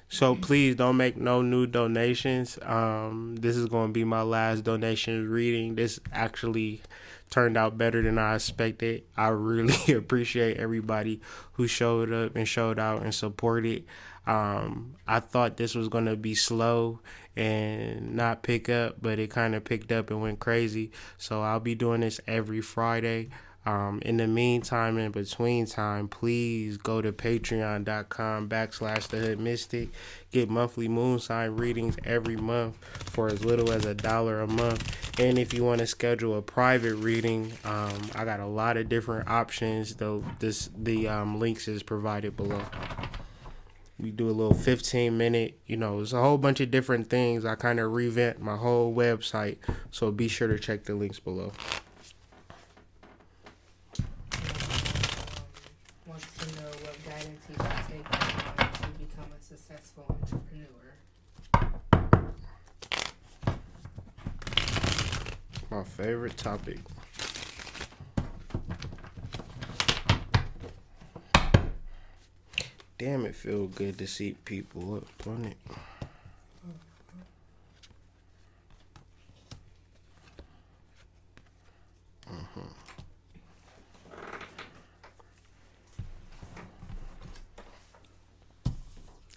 So please don't make no new donations. This is going to be my last donation reading. This actually turned out better than I expected. I really appreciate everybody who showed up and showed out and supported. I thought this was going to be slow and not pick up, but it kind of picked up and went crazy. So I'll be doing this every Friday. In the meantime, in between time, please go to patreon.com/HoodMystic. Get monthly moon sign readings every month for as little as $1 a month. And if you want to schedule a private reading, I got a lot of different options. Though the links is provided below. We do a little 15-minute, it's a whole bunch of different things. I kind of revamped my whole website, so be sure to check the links below. Successful entrepreneur. My favorite topic. Damn, it feel good to see people up on it.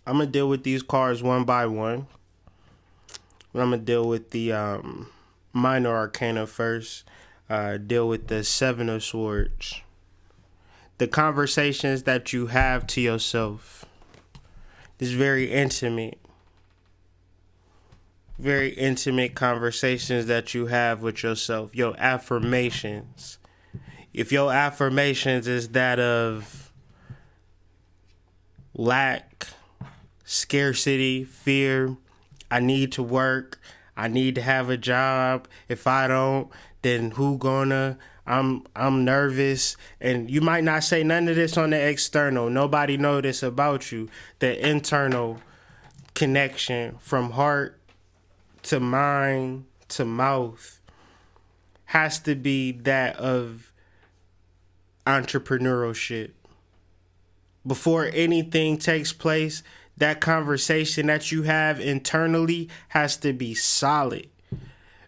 I'm going to deal with these cards one by one. I'm going to deal with the minor arcana first. Deal with the Seven of Swords. The conversations that you have to yourself. This is very intimate. Very intimate conversations that you have with yourself. Your affirmations. If your affirmations is that of lack, scarcity, fear, I need to work, I need to have a job, if I don't, then who gonna, I'm nervous, and you might not say none of this on the external, nobody know this about you. The internal connection from heart to mind to mouth has to be that of entrepreneurship. Before anything takes place, that conversation that you have internally has to be solid,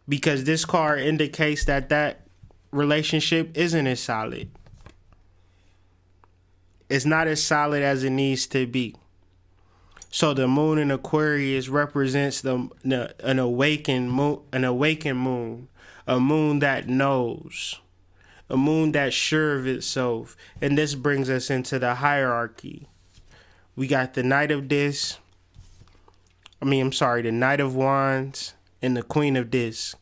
because this card indicates that relationship isn't as solid. It's not as solid as it needs to be. So the moon in Aquarius represents an awakened moon, a moon that knows, a moon that's sure of itself. And this brings us into the hierarchy. We got the Knight of Wands and the Queen of Discs.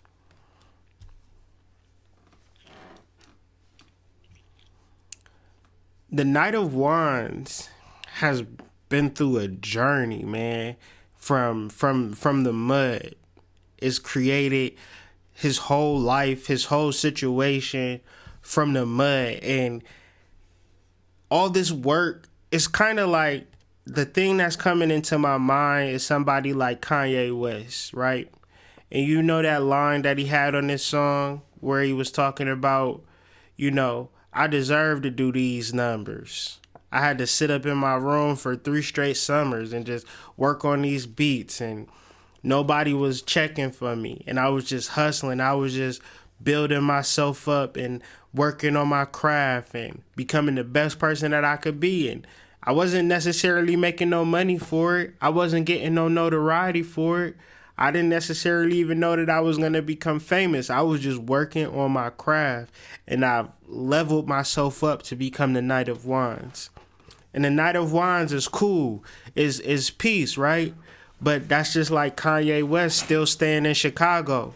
The Knight of Wands has been through a journey, man, from the mud. It's created his whole life, his whole situation from the mud, and all this work is kind of like, the thing that's coming into my mind is somebody like Kanye West, right? And you know that line that he had on this song where he was talking about, I deserve to do these numbers. I had to sit up in my room for 3 straight summers and just work on these beats, and nobody was checking for me. And I was just hustling. I was just building myself up and working on my craft and becoming the best person that I could be. And I wasn't necessarily making no money for it. I wasn't getting no notoriety for it. I didn't necessarily even know that I was going to become famous. I was just working on my craft, and I've leveled myself up to become the Knight of Wands. And the Knight of Wands is cool, is peace, right? But that's just like Kanye West still staying in Chicago.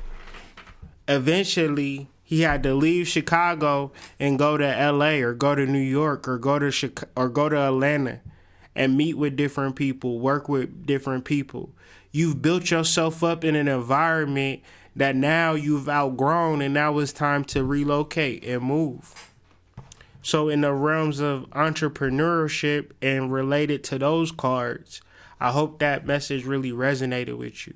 Eventually, he had to leave Chicago and go to LA or go to New York or go to Atlanta and meet with different people, work with different people. You've built yourself up in an environment that now you've outgrown, and now it's time to relocate and move. So in the realms of entrepreneurship and related to those cards, I hope that message really resonated with you.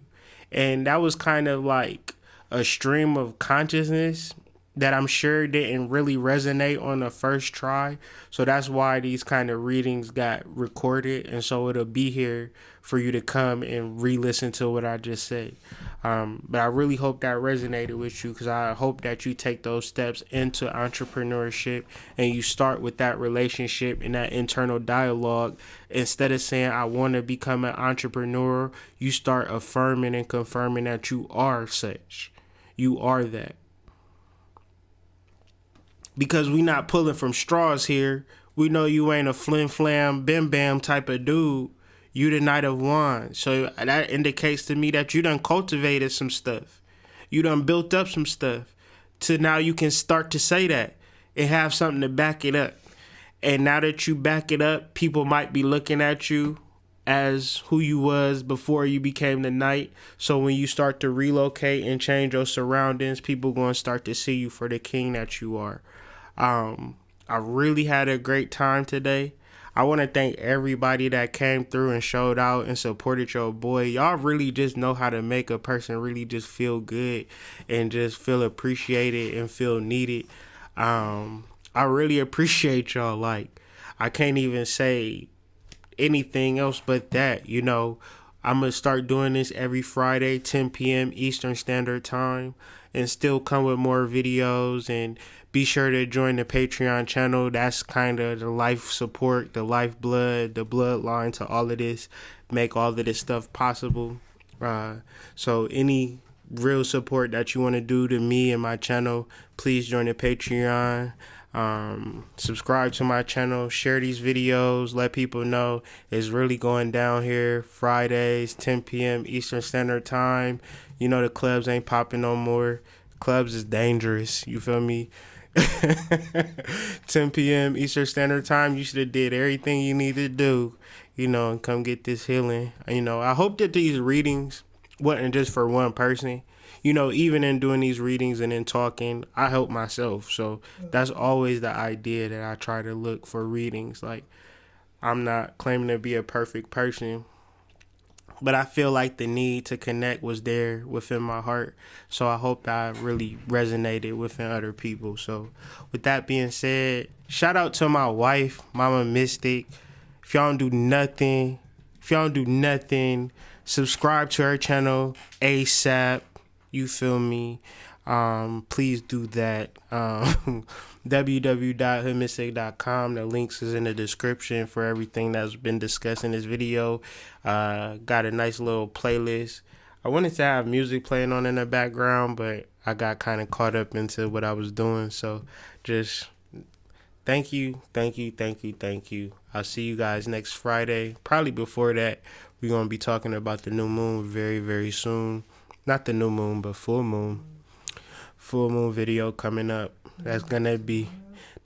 And that was kind of like a stream of consciousness that I'm sure didn't really resonate on the first try. So that's why these kind of readings got recorded. And so it'll be here for you to come and re-listen to what I just said. But I really hope that resonated with you, because I hope that you take those steps into entrepreneurship and you start with that relationship and that internal dialogue. Instead of saying, I want to become an entrepreneur, you start affirming and confirming that you are such. You are that. Because we not pulling from straws here. We know you ain't a flim flam bim bam type of dude. You the Knight of Wands. So that indicates to me that you done cultivated some stuff. You done built up some stuff. To now you can start to say that and have something to back it up. And now that you back it up, people might be looking at you as who you was before you became the Knight. So when you start to relocate and change your surroundings, people going to start to see you for the king that you are. I really had a great time today. I want to thank everybody that came through and showed out and supported your boy. Y'all really just know how to make a person really just feel good and just feel appreciated and feel needed. I really appreciate y'all. Like, I can't even say anything else but that. You know, I'm going to start doing this every Friday, 10 p.m. Eastern Standard Time, and still come with more videos. And be sure to join the Patreon channel. That's kind of the life support, the lifeblood, the bloodline to all of this, make all of this stuff possible. So any real support that you want to do to me and my channel, please join the Patreon. Subscribe to my channel, share these videos, let people know it's really going down here. Fridays, 10 p.m. Eastern Standard Time. You know the clubs ain't popping no more. Clubs is dangerous. You feel me? 10 p.m. Eastern Standard Time. You should have did everything you need to do, you know, and come get this healing. You know, I hope that these readings wasn't just for one person. You know, even in doing these readings and in talking, I help myself. So that's always the idea that I try to look for readings. Like, I'm not claiming to be a perfect person, but I feel like the need to connect was there within my heart. So I hope that I really resonated within other people. So with that being said, shout out to my wife, Mama Mystic. If y'all don't do nothing, subscribe to her channel ASAP. You feel me? Please do that. www.HoodMystic.com. The links is in the description for everything that's been discussed in this video. Got a nice little playlist. I wanted to have music playing on in the background, but I got kind of caught up into what I was doing. So just thank you. I'll see you guys next Friday. Probably before that, we're going to be talking about the new moon very, very soon. Not the new moon, but full moon. Full moon video coming up. That's going to be...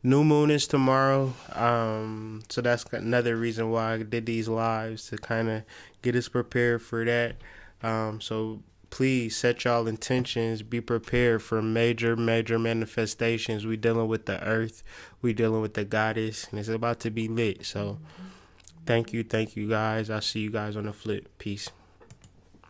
New moon is tomorrow. So that's another reason why I did these lives, to kind of get us prepared for that. So please set y'all intentions. Be prepared for major manifestations. We dealing with the earth. We dealing with the goddess. And it's about to be lit. So thank you guys. I'll see you guys on the flip. Peace.